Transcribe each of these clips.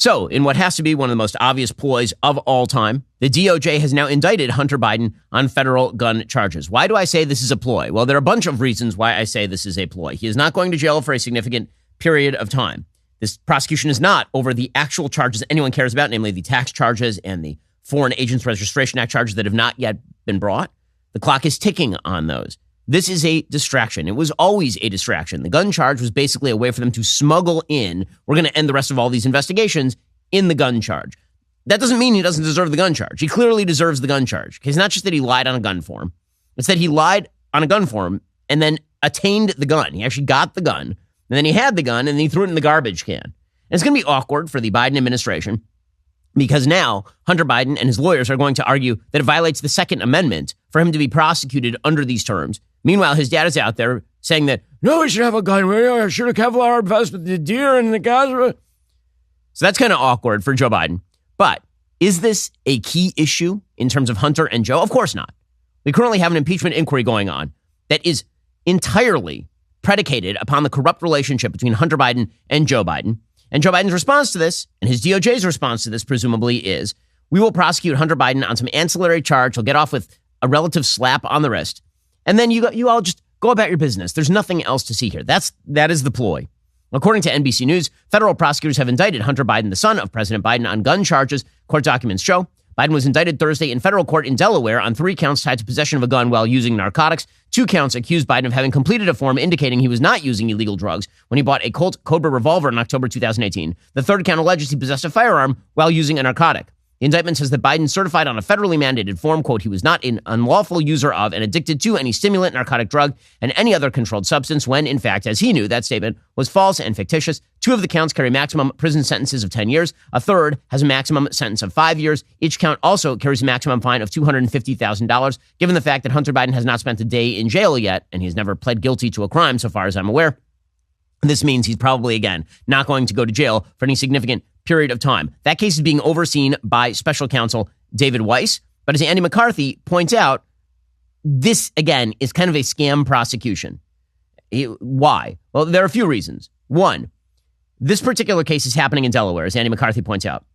So, in what has to be one of the most obvious ploys of all time, the DOJ has now indicted Hunter Biden on federal gun charges. Why do I say this is a ploy? Well, there are a bunch of reasons why I say this is a ploy. He is not going to jail for a significant period of time. This prosecution is not over the actual charges anyone cares about, namely the tax charges and the Foreign Agents Registration Act charges that have not yet been brought. The clock is ticking on those. This is a distraction. It was always a distraction. The gun charge was basically a way for them to smuggle in, we're going to end the rest of all these investigations in the gun charge. That doesn't mean he doesn't deserve the gun charge. He clearly deserves the gun charge. It's not just that he lied on a gun form. It's that he lied on a gun form and then attained the gun. He actually got the gun, and then he had the gun, and then he threw it in the garbage can. And it's going to be awkward for the Biden administration because now Hunter Biden and his lawyers are going to argue that it violates the Second Amendment for him to be prosecuted under these terms. Meanwhile, his dad is out there saying that, no, we should have a gun. We should have Kevlar vest with the deer and the guys. So that's kind of awkward for Joe Biden. But is this a key issue in terms of Hunter and Joe? Of course not. We currently have an impeachment inquiry going on that is entirely predicated upon the corrupt relationship between Hunter Biden and Joe Biden. And Joe Biden's response to this, and his DOJ's response to this, presumably, is we will prosecute Hunter Biden on some ancillary charge. He'll get off with a relative slap on the wrist. And then you all just go about your business. There's nothing else to see here. That is the ploy. According to NBC News, federal prosecutors have indicted Hunter Biden, the son of President Biden, on gun charges. Court documents show Biden was indicted Thursday in federal court in Delaware on 3 counts tied to possession of a gun while using narcotics. 2 counts accused Biden of having completed a form indicating he was not using illegal drugs when he bought a Colt Cobra revolver in October 2018. The 3rd count alleges he possessed a firearm while using a narcotic. The indictment says that Biden certified on a federally mandated form, quote, he was not an unlawful user of and addicted to any stimulant, narcotic drug, and any other controlled substance when, in fact, as he knew, that statement was false and fictitious. 2 of the counts carry maximum prison sentences of 10 years. A 3rd has a maximum sentence of 5 years. Each count also carries a maximum fine of $250,000. Given the fact that Hunter Biden has not spent a day in jail yet, and he's never pled guilty to a crime so far as I'm aware, this means he's probably, again, not going to go to jail for any significant period of time. That case is being overseen by special counsel David Weiss. But as Andy McCarthy points out, this, again, is kind of a scam prosecution. Why? Well, there are a few reasons. One, this particular case is happening in Delaware, as Andy McCarthy points out.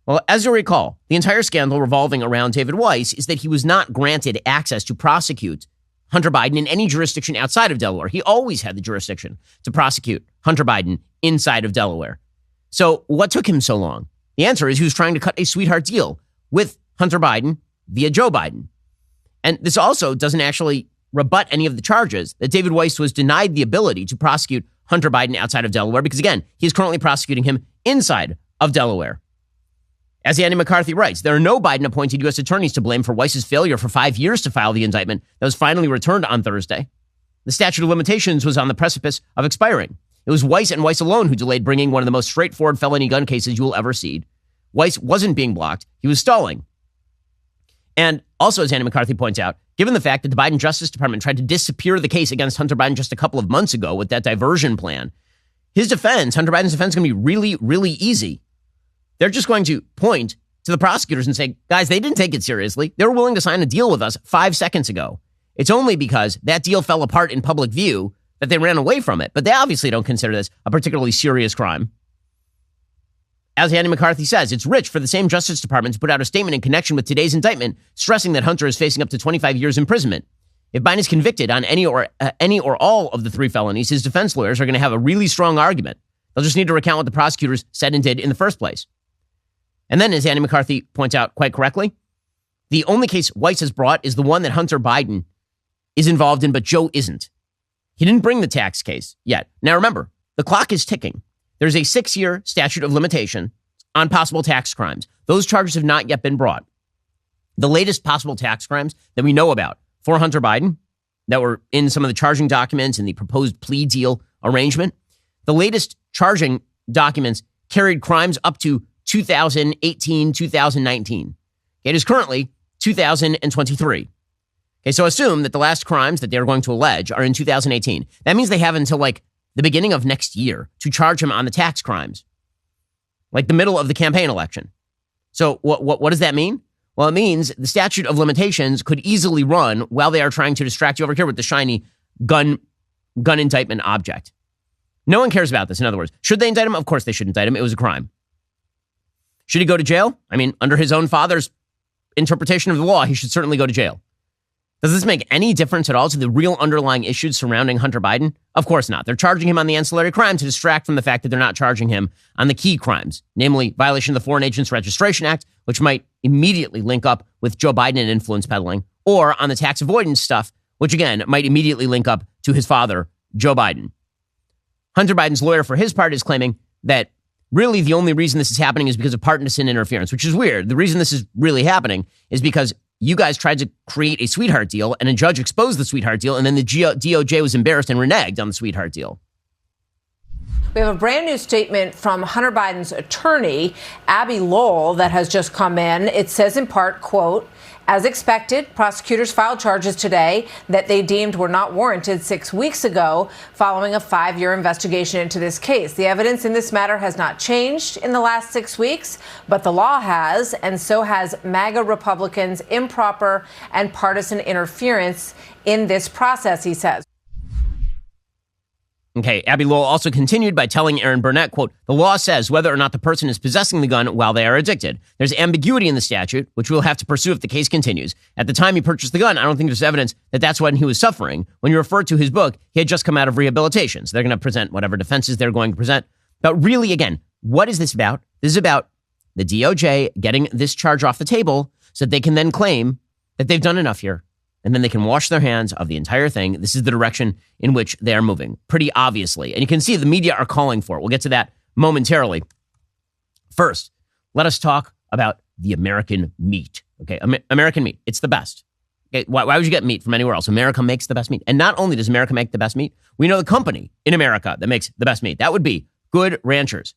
Well, as you'll recall, the entire scandal revolving around David Weiss is that he was not granted access to prosecute Hunter Biden in any jurisdiction outside of Delaware. He always had the jurisdiction to prosecute Hunter Biden inside of Delaware. So what took him so long? The answer is he was trying to cut a sweetheart deal with Hunter Biden via Joe Biden. And this also doesn't actually rebut any of the charges that David Weiss was denied the ability to prosecute Hunter Biden outside of Delaware because, again, he's currently prosecuting him inside of Delaware. As Andy McCarthy writes, there are no Biden-appointed U.S. attorneys to blame for Weiss's failure for 5 years to file the indictment that was finally returned on Thursday. The statute of limitations was on the precipice of expiring. It was Weiss and Weiss alone who delayed bringing one of the most straightforward felony gun cases you will ever see. Weiss wasn't being blocked. He was stalling. And also, as Andy McCarthy points out, given the fact that the Biden Justice Department tried to disappear the case against Hunter Biden just a couple of months ago with that diversion plan, Hunter Biden's defense, is going to be really, really easy. They're just going to point to the prosecutors and say, guys, they didn't take it seriously. They were willing to sign a deal with us 5 seconds ago. It's only because that deal fell apart in public view that they ran away from it. But they obviously don't consider this a particularly serious crime. As Andy McCarthy says, it's rich for the same Justice Department to put out a statement in connection with today's indictment, stressing that Hunter is facing up to 25 years imprisonment. If Biden is convicted on any or all of the 3 felonies, his defense lawyers are going to have a really strong argument. They'll just need to recount what the prosecutors said and did in the first place. And then, as Andy McCarthy points out quite correctly, the only case Weiss has brought is the one that Hunter Biden is involved in, but Joe isn't. He didn't bring the tax case yet. Now, remember, the clock is ticking. There's a 6-year statute of limitation on possible tax crimes. Those charges have not yet been brought. The latest possible tax crimes that we know about for Hunter Biden that were in some of the charging documents and the proposed plea deal arrangement, the latest charging documents carried crimes up to 2018, 2019. It is currently 2023. Okay, so assume that the last crimes that they're going to allege are in 2018. That means they have until like the beginning of next year to charge him on the tax crimes, like the middle of the campaign election. So what does that mean? Well, it means the statute of limitations could easily run while they are trying to distract you over here with the shiny gun indictment object. No one cares about this, in other words. Should they indict him? Of course they should indict him. It was a crime. Should he go to jail? I mean, under his own father's interpretation of the law, he should certainly go to jail. Does this make any difference at all to the real underlying issues surrounding Hunter Biden? Of course not. They're charging him on the ancillary crime to distract from the fact that they're not charging him on the key crimes, namely violation of the Foreign Agents Registration Act, which might immediately link up with Joe Biden and influence peddling, or on the tax avoidance stuff, which again might immediately link up to his father, Joe Biden. Hunter Biden's lawyer, for his part, is claiming that really the only reason this is happening is because of partisan interference, which is weird. The reason this is really happening is because you guys tried to create a sweetheart deal and a judge exposed the sweetheart deal, and then the DOJ was embarrassed and reneged on the sweetheart deal. We have a brand new statement from Hunter Biden's attorney, Abby Lowell, that has just come in. It says in part, quote, as expected, prosecutors filed charges today that they deemed were not warranted 6 weeks ago following a 5-year investigation into this case. The evidence in this matter has not changed in the last 6 weeks, but the law has, and so has MAGA Republicans' improper and partisan interference in this process, he says. Okay, Abby Lowell also continued by telling Aaron Burnett, quote, the law says whether or not the person is possessing the gun while they are addicted. There's ambiguity in the statute, which we'll have to pursue if the case continues. At the time he purchased the gun, I don't think there's evidence that that's when he was suffering. When you refer to his book, he had just come out of rehabilitation. So they're going to present whatever defenses they're going to present. But really, again, what is this about? This is about the DOJ getting this charge off the table so that they can then claim that they've done enough here. And then they can wash their hands of the entire thing. This is the direction in which they are moving, pretty obviously. And you can see the media are calling for it. We'll get to that momentarily. First, let us talk about the American meat. Okay, American meat. It's the best. Okay, why would you get meat from anywhere else? America makes the best meat. And not only does America make the best meat, we know the company in America that makes the best meat. That would be Good Ranchers.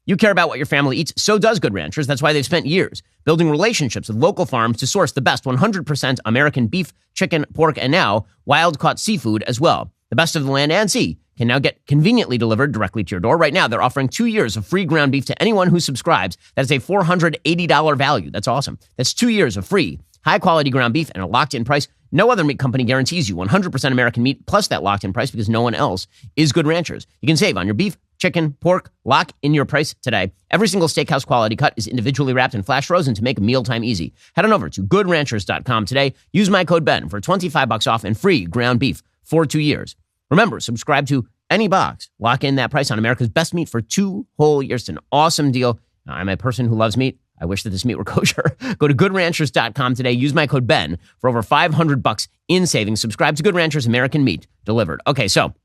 You care about what your family eats, so does Good Ranchers. That's why they've spent years building relationships with local farms to source the best 100% American beef, chicken, pork, and now wild-caught seafood as well. The best of the land and sea can now get conveniently delivered directly to your door. Right now, they're offering 2 years of free ground beef to anyone who subscribes. That's a $480 value. That's awesome. That's 2 years of free, high-quality ground beef and a locked-in price. No other meat company guarantees you 100% American meat plus that locked-in price because no one else is Good Ranchers. You can save on your beef, chicken, pork, lock in your price today. Every single steakhouse quality cut is individually wrapped and flash frozen to make mealtime easy. Head on over to goodranchers.com today. Use my code Ben for $25 off and free ground beef for 2 years. Remember, subscribe to any box. Lock in that price on America's best meat for 2 whole years. It's an awesome deal. Now, I'm a person who loves meat. I wish that this meat were kosher. Go to goodranchers.com today. Use my code Ben for over $500 in savings. Subscribe to Good Ranchers American Meat delivered. Okay, so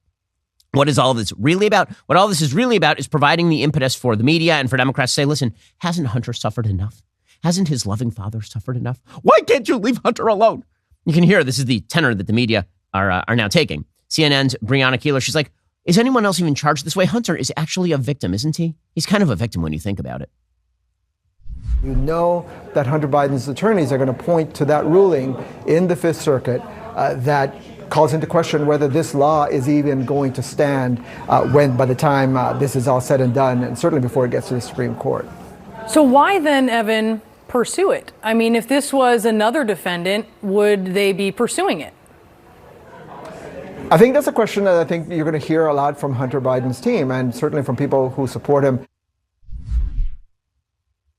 what is all this really about? What all this is really about is providing the impetus for the media and for Democrats to say, listen, hasn't Hunter suffered enough? Hasn't his loving father suffered enough? Why can't you leave Hunter alone? You can hear this is the tenor that the media are now taking. CNN's Brianna Keiler, she's like, is anyone else even charged this way? Hunter is actually a victim, isn't he? He's kind of a victim when you think about it. You know that Hunter Biden's attorneys are going to point to that ruling in the Fifth Circuit that calls into question whether this law is even going to stand by the time this is all said and done, and certainly before it gets to the Supreme Court. So why then, Evan, pursue it? I mean, if this was another defendant, would they be pursuing it? I think that's a question that I think you're going to hear a lot from Hunter Biden's team, and certainly from people who support him.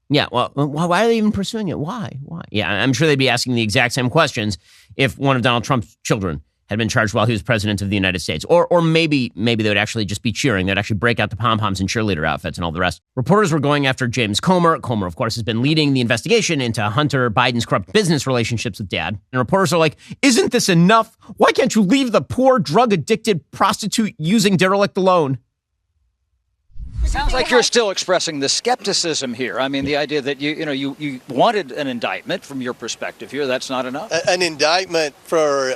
Yeah, well, why are they even pursuing it? Why? Yeah, I'm sure they'd be asking the exact same questions if one of Donald Trump's children had been charged while he was president of the United States. Or maybe they would actually just be cheering. They'd actually break out the pom-poms and cheerleader outfits and all the rest. Reporters were going after James Comer. Comer, of course, has been leading the investigation into Hunter Biden's corrupt business relationships with Dad. And reporters are like, isn't this enough? Why can't you leave the poor drug-addicted prostitute-using derelict alone? Sounds like you're still expressing the skepticism here. I mean, the idea that you wanted an indictment from your perspective here. That's not enough. An indictment for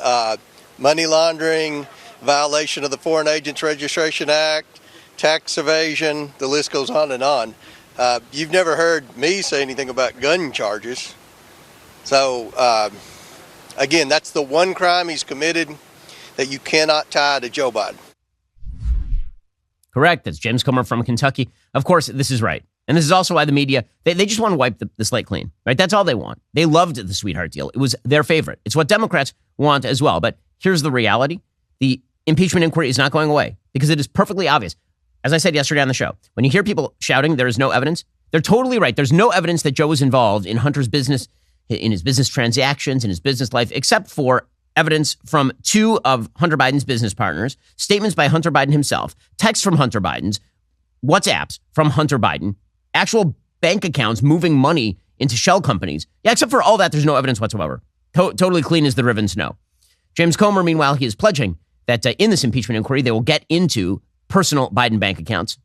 money laundering, violation of the Foreign Agents Registration Act, tax evasion. The list goes on and on. You've never heard me say anything about gun charges. So, again, that's the one crime he's committed that you cannot tie to Joe Biden. Correct. That's James Comer from Kentucky. Of course, this is right. And this is also why the media, they just want to wipe the slate clean, right? That's all they want. They loved the sweetheart deal. It was their favorite. It's what Democrats want as well. But here's the reality. The impeachment inquiry is not going away because it is perfectly obvious. As I said yesterday on the show, when you hear people shouting there is no evidence, They're totally right. There's no evidence that Joe was involved in Hunter's business, in his business transactions, in his business life, except for evidence from two of Hunter Biden's business partners, statements by Hunter Biden himself, texts from Hunter Biden's, WhatsApps from Hunter Biden, actual bank accounts moving money into shell companies. Yeah, except for all that, there's no evidence whatsoever. Totally clean as the riven snow. James Comer, meanwhile, he is pledging that in this impeachment inquiry, they will get into personal Biden bank accounts.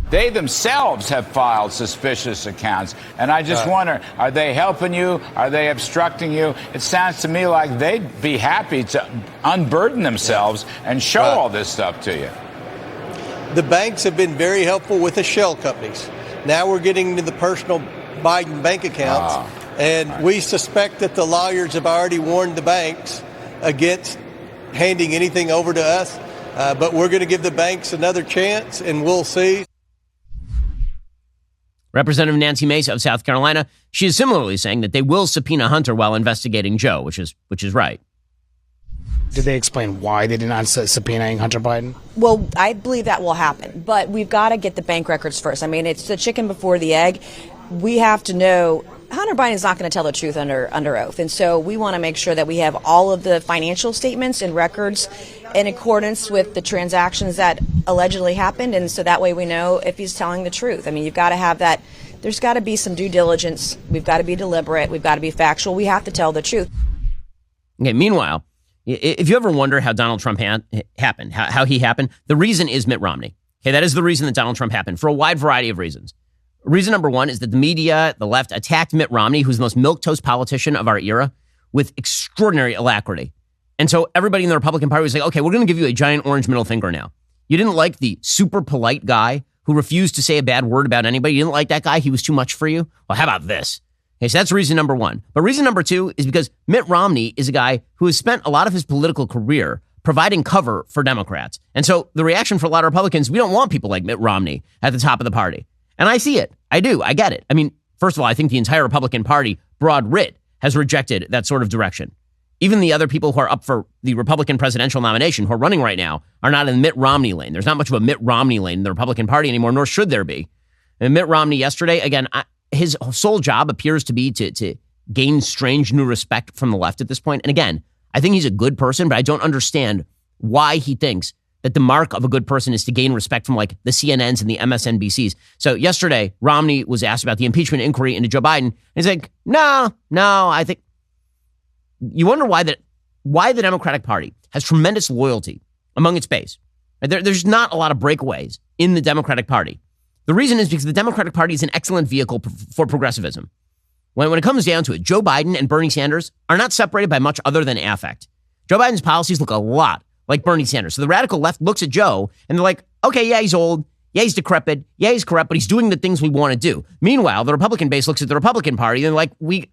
They themselves have filed suspicious accounts. And I just wonder, are they helping you? Are they obstructing you? It sounds to me like they'd be happy to unburden themselves and show all this stuff to you. The banks have been very helpful with the shell companies. Now we're getting into the personal Biden bank accounts. And we suspect that the lawyers have already warned the banks against handing anything over to us. But we're going to give the banks another chance, and we'll see. Representative Nancy Mace of South Carolina, she is similarly saying that they will subpoena Hunter while investigating Joe, which is right. Did they explain why they did not subpoenaing Hunter Biden? Well, I believe that will happen, but we've got to get the bank records first. I mean, it's the chicken before the egg. We have to know Hunter Biden is not going to tell the truth under oath. And so we want to make sure that we have all of the financial statements and records in accordance with the transactions that allegedly happened. And so that way we know if he's telling the truth. I mean, you've got to have that. There's got to be some due diligence. We've got to be deliberate. We've got to be factual. We have to tell the truth. Okay, meanwhile, if you ever wonder how Donald Trump happened, how he happened, the reason is Mitt Romney. Okay, that is the reason that Donald Trump happened for a wide variety of reasons. Reason number one is that the media, the left, attacked Mitt Romney, who's the most milquetoast politician of our era, with extraordinary alacrity. And so everybody in the Republican Party was like, okay, we're going to give you a giant orange middle finger now. You didn't like the super polite guy who refused to say a bad word about anybody. You didn't like that guy. He was too much for you. Well, how about this? Okay, so that's reason number one. But reason number two is because Mitt Romney is a guy who has spent a lot of his political career providing cover for Democrats. And so the reaction for a lot of Republicans, we don't want people like Mitt Romney at the top of the party. And I see it. I do. I get it. I mean, first of all, I think the entire Republican Party, broad writ, has rejected that sort of direction. Even the other people who are up for the Republican presidential nomination, who are running right now, are not in the Mitt Romney lane. There's not much of a Mitt Romney lane in the Republican Party anymore, nor should there be. And Mitt Romney yesterday, again, his sole job appears to be to gain strange new respect from the left at this point. And again, I think he's a good person, but I don't understand why he thinks that the mark of a good person is to gain respect from like the CNNs and the MSNBCs. So yesterday, Romney was asked about the impeachment inquiry into Joe Biden. And he's like, no, I think you wonder why the Democratic Party has tremendous loyalty among its base. There's not a lot of breakaways in the Democratic Party. The reason is because the Democratic Party is an excellent vehicle for progressivism. When it comes down to it, Joe Biden and Bernie Sanders are not separated by much other than affect. Joe Biden's policies look a lot like Bernie Sanders. So the radical left looks at Joe and they're like, okay, yeah, he's old. Yeah, he's decrepit. Yeah, he's corrupt, but he's doing the things we want to do. Meanwhile, the Republican base looks at the Republican Party and they're like, we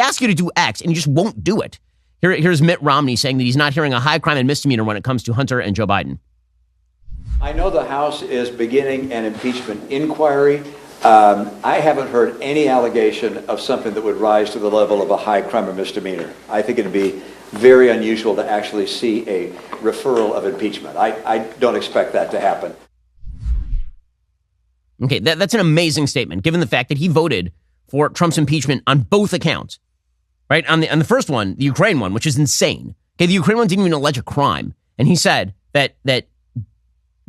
ask you to do X and you just won't do it. Here's Mitt Romney saying that he's not hearing a high crime and misdemeanor when it comes to Hunter and Joe Biden. I know the House is beginning an impeachment inquiry. I haven't heard any allegation of something that would rise to the level of a high crime or misdemeanor. I think it'd be very unusual to actually see a referral of impeachment. I don't expect that to happen. Okay, that's an amazing statement, given the fact that he voted for Trump's impeachment on both accounts, right? On the first one, the Ukraine one, which is insane. Okay, the Ukraine one didn't even allege a crime. And he said that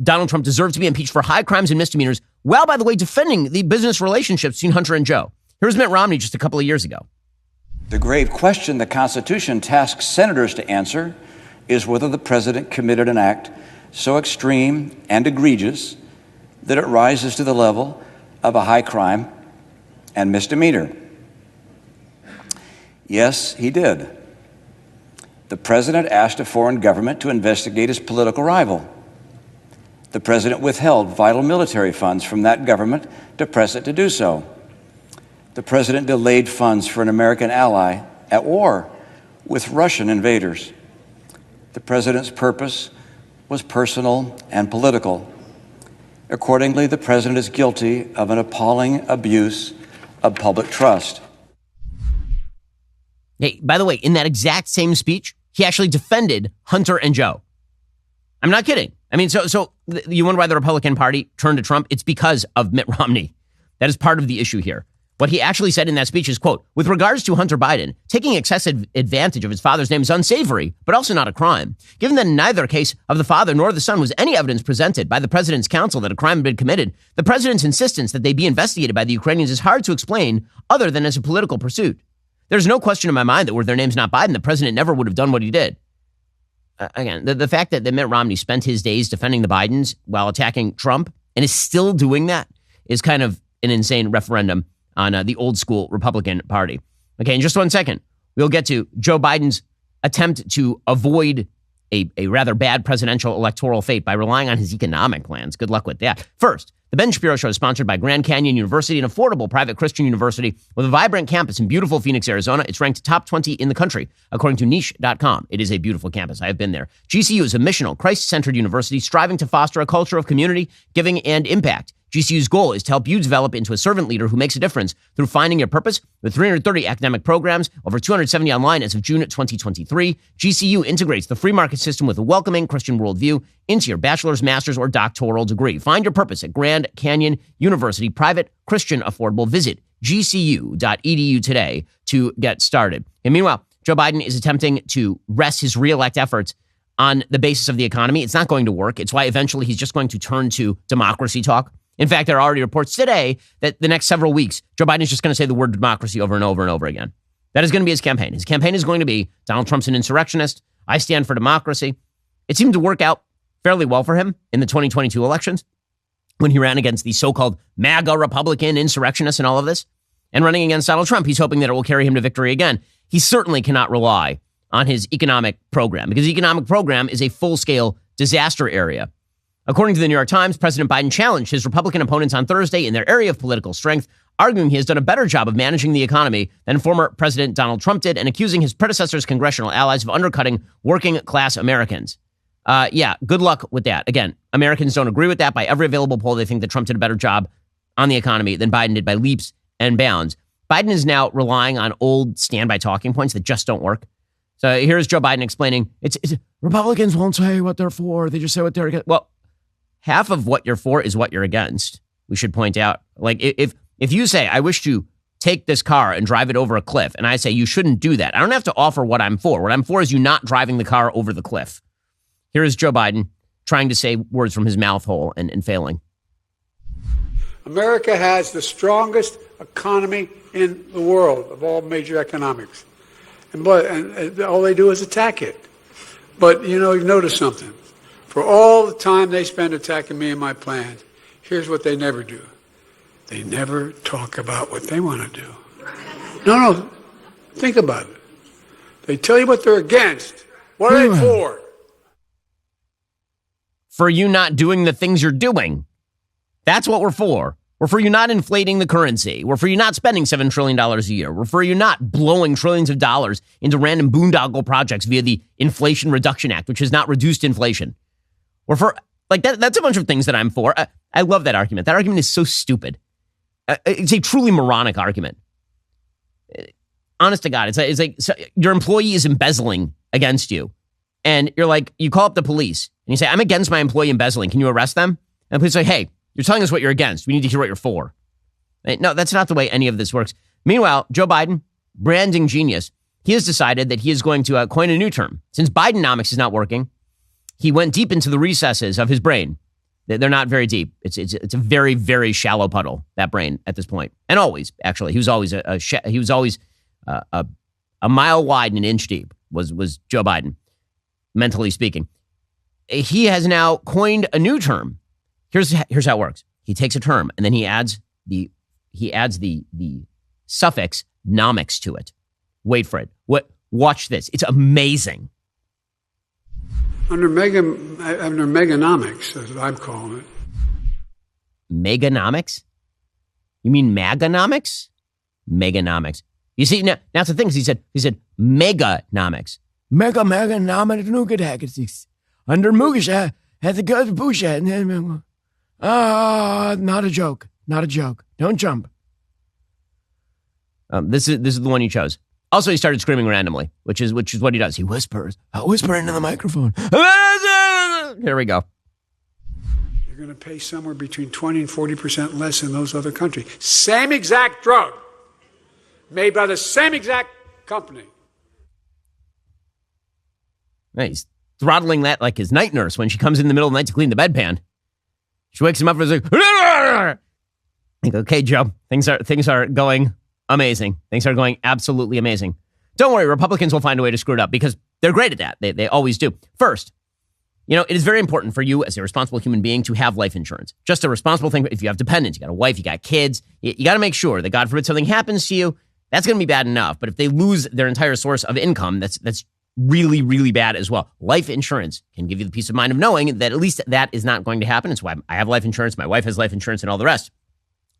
Donald Trump deserved to be impeached for high crimes and misdemeanors, while, by the way, defending the business relationships between Hunter and Joe. Here's Mitt Romney just a couple of years ago. The grave question the Constitution tasks senators to answer is whether the president committed an act so extreme and egregious that it rises to the level of a high crime and misdemeanor. Yes, he did. The president asked a foreign government to investigate his political rival. The president withheld vital military funds from that government to press it to do so. The president delayed funds for an American ally at war with Russian invaders. The president's purpose was personal and political. Accordingly, the president is guilty of an appalling abuse of public trust. Hey, by the way, in that exact same speech, he actually defended Hunter and Joe. I'm not kidding. I mean, so you wonder why the Republican Party turned to Trump? It's because of Mitt Romney. That is part of the issue here. What he actually said in that speech is, quote, with regards to Hunter Biden, taking excessive advantage of his father's name is unsavory, but also not a crime. Given that in neither case of the father nor the son was any evidence presented by the president's counsel that a crime had been committed, the president's insistence that they be investigated by the Ukrainians is hard to explain other than as a political pursuit. There's no question in my mind that were their names not Biden, the president never would have done what he did. Again, the fact that Mitt Romney spent his days defending the Bidens while attacking Trump and is still doing that is kind of an insane referendum on the old school Republican Party. Okay, in just 1 second, we'll get to Joe Biden's attempt to avoid a rather bad presidential electoral fate by relying on his economic plans. Good luck with that. First, the Ben Shapiro Show is sponsored by Grand Canyon University, an affordable private Christian university with a vibrant campus in beautiful Phoenix, Arizona. It's ranked top 20 in the country, according to niche.com. It is a beautiful campus. I have been there. GCU is a missional, Christ-centered university striving to foster a culture of community, giving, and impact. GCU's goal is to help you develop into a servant leader who makes a difference through finding your purpose. With 330 academic programs, over 270 online as of June 2023, GCU integrates the free market system with a welcoming Christian worldview into your bachelor's, master's, or doctoral degree. Find your purpose at Grand Canyon University, private, Christian, affordable. Visit gcu.edu today to get started. And meanwhile, Joe Biden is attempting to rest his reelect efforts on the basis of the economy. It's not going to work. It's why eventually he's just going to turn to democracy talk. In fact, there are already reports today that the next several weeks, Joe Biden is just going to say the word democracy over and over and over again. That is going to be his campaign. His campaign is going to be Donald Trump's an insurrectionist. I stand for democracy. It seemed to work out fairly well for him in the 2022 elections when he ran against the so-called MAGA Republican insurrectionists and all of this. And running against Donald Trump, he's hoping that it will carry him to victory again. He certainly cannot rely on his economic program because the economic program is a full-scale disaster area. According to the New York Times, President Biden challenged his Republican opponents on Thursday in their area of political strength, arguing he has done a better job of managing the economy than former President Donald Trump did and accusing his predecessor's congressional allies of undercutting working-class Americans. Good luck with that. Again, Americans don't agree with that. By every available poll, they think that Trump did a better job on the economy than Biden did by leaps and bounds. Biden is now relying on old standby talking points that just don't work. So here's Joe Biden explaining, it's Republicans won't say what they're for. They just say what they're against. Well, half of what you're for is what you're against. We should point out, like, if you say, I wish to take this car and drive it over a cliff, and I say you shouldn't do that, I don't have to offer what I'm for. What I'm for is you not driving the car over the cliff. Here is Joe Biden trying to say words from his mouth hole and failing. America has the strongest economy in the world of all major economics. And all they do is attack it. But, you've noticed something. For all the time they spend attacking me and my plans, here's what they never do. They never talk about what they want to do. No, think about it. They tell you what they're against. What are they for? For you not doing the things you're doing. That's what we're for. We're for you not inflating the currency. We're for you not spending $7 trillion a year. We're for you not blowing trillions of dollars into random boondoggle projects via the Inflation Reduction Act, which has not reduced inflation. We're for, like, that's a bunch of things that I'm for. I love that argument. That argument is so stupid. It's a truly moronic argument. Honest to God, it's like so your employee is embezzling against you. And you're like, you call up the police and you say, I'm against my employee embezzling. Can you arrest them? And the police say, hey, you're telling us what you're against. We need to hear what you're for. No, that's not the way any of this works. Meanwhile, Joe Biden, branding genius, he has decided that he is going to coin a new term. Since Bidenomics is not working, he went deep into the recesses of his brain. They're not very deep. It's a very, very shallow puddle, that brain at this point. And always, actually, he was always a mile wide and an inch deep was Joe Biden, mentally speaking. He has now coined a new term. Here's how it works. He takes a term and then he adds the suffix nomics to it. Wait for it. Watch this. It's amazing. Under Meganomics, as I'm calling it. Meganomics? You mean Maganomics? Meganomics. You see, now that's the thing. He said Meganomics. Meganomics. Under Mugisha, at the good Busha. Not a joke. Not a joke. Don't jump. This is the one you chose. Also, he started screaming randomly, which is what he does. He whispers. I whisper into the microphone. Here we go. You're going to pay somewhere between 20 and 40% less in those other countries. Same exact drug, made by the same exact company. He's throttling that like his night nurse when she comes in the middle of the night to clean the bedpan. She wakes him up and is like, I think, okay, Joe, things are going amazing. Things are going absolutely amazing. Don't worry, Republicans will find a way to screw it up because they're great at that. They always do. First, it is very important for you as a responsible human being to have life insurance. Just a responsible thing. If you have dependents, you got a wife, you got kids, you got to make sure that God forbid something happens to you, that's going to be bad enough. But if they lose their entire source of income, that's really, really bad as well. Life insurance can give you the peace of mind of knowing that at least that is not going to happen. It's why I have life insurance, my wife has life insurance, and all the rest.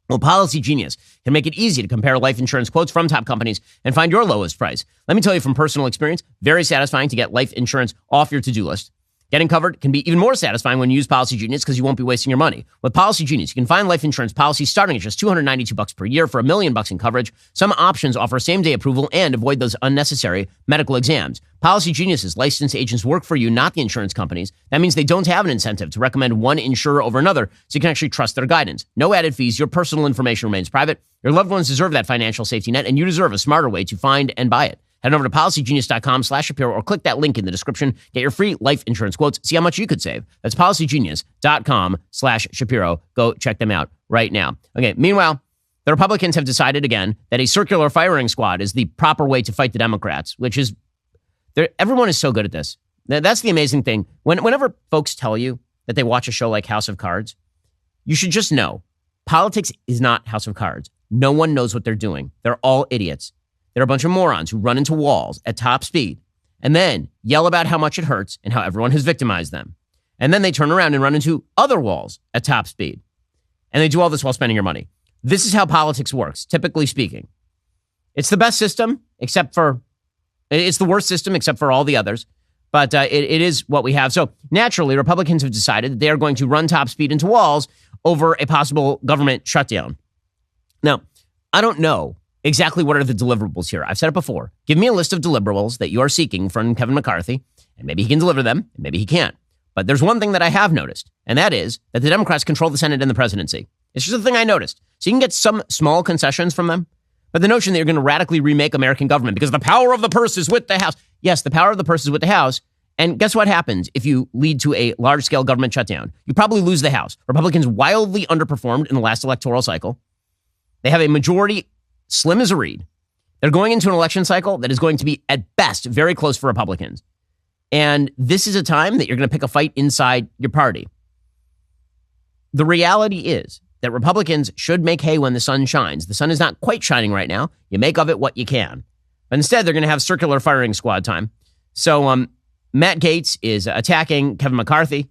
Well, Policy Genius can make it easy to compare life insurance quotes from top companies and find your lowest price. Let me tell you from personal experience, very satisfying to get life insurance off your to-do list. Getting covered can be even more satisfying when you use Policy Genius because you won't be wasting your money. With Policy Genius, you can find life insurance policies starting at just $292 per year for $1 million in coverage. Some options offer same-day approval and avoid those unnecessary medical exams. Policy Genius's licensed agents work for you, not the insurance companies. That means they don't have an incentive to recommend one insurer over another, so you can actually trust their guidance. No added fees. Your personal information remains private. Your loved ones deserve that financial safety net, and you deserve a smarter way to find and buy it. Head over to policygenius.com/Shapiro or click that link in the description. Get your free life insurance quotes. See how much you could save. That's policygenius.com/Shapiro. Go check them out right now. Okay. Meanwhile, the Republicans have decided again that a circular firing squad is the proper way to fight the Democrats, which is everyone is so good at this. That's the amazing thing. Whenever folks tell you that they watch a show like House of Cards, you should just know politics is not House of Cards. No one knows what they're doing. They're all idiots. They're a bunch of morons who run into walls at top speed and then yell about how much it hurts and how everyone has victimized them. And then they turn around and run into other walls at top speed. And they do all this while spending your money. This is how politics works, typically speaking. It's the best system, it's the worst system except for all the others. But it is what we have. So naturally, Republicans have decided that they are going to run top speed into walls over a possible government shutdown. Now, I don't know exactly what are the deliverables here. I've said it before. Give me a list of deliverables that you are seeking from Kevin McCarthy, and maybe he can deliver them, and maybe he can't. But there's one thing that I have noticed, and that is that the Democrats control the Senate and the presidency. It's just a thing I noticed. So you can get some small concessions from them, but the notion that you're going to radically remake American government because the power of the purse is with the House. Yes, the power of the purse is with the House. And guess what happens if you lead to a large-scale government shutdown? You probably lose the House. Republicans wildly underperformed in the last electoral cycle. They have a majority slim as a reed. They're going into an election cycle that is going to be, at best, very close for Republicans. And this is a time that you're going to pick a fight inside your party. The reality is that Republicans should make hay when the sun shines. The sun is not quite shining right now. You make of it what you can. But instead, they're going to have circular firing squad time. So Matt Gaetz is attacking Kevin McCarthy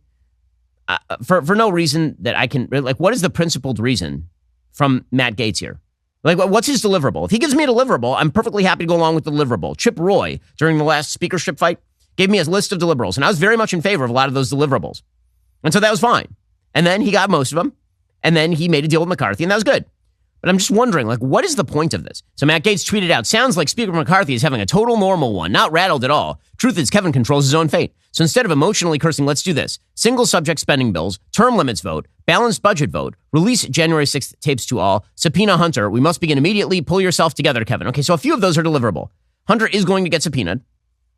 for no reason that I can... what is the principled reason from Matt Gaetz here? What's his deliverable? If he gives me a deliverable, I'm perfectly happy to go along with the deliverable. Chip Roy, during the last speakership fight, gave me a list of deliverables, and I was very much in favor of a lot of those deliverables. And so that was fine. And then he got most of them, and then he made a deal with McCarthy, and that was good. But I'm just wondering, what is the point of this? So Matt Gaetz tweeted out, sounds like Speaker McCarthy is having a total normal one, not rattled at all. Truth is, Kevin controls his own fate. So instead of emotionally cursing, let's do this. Single subject spending bills, term limits vote, balanced budget vote, release January 6th tapes to all, subpoena Hunter. We must begin immediately. Pull yourself together, Kevin. Okay, so a few of those are deliverable. Hunter is going to get subpoenaed.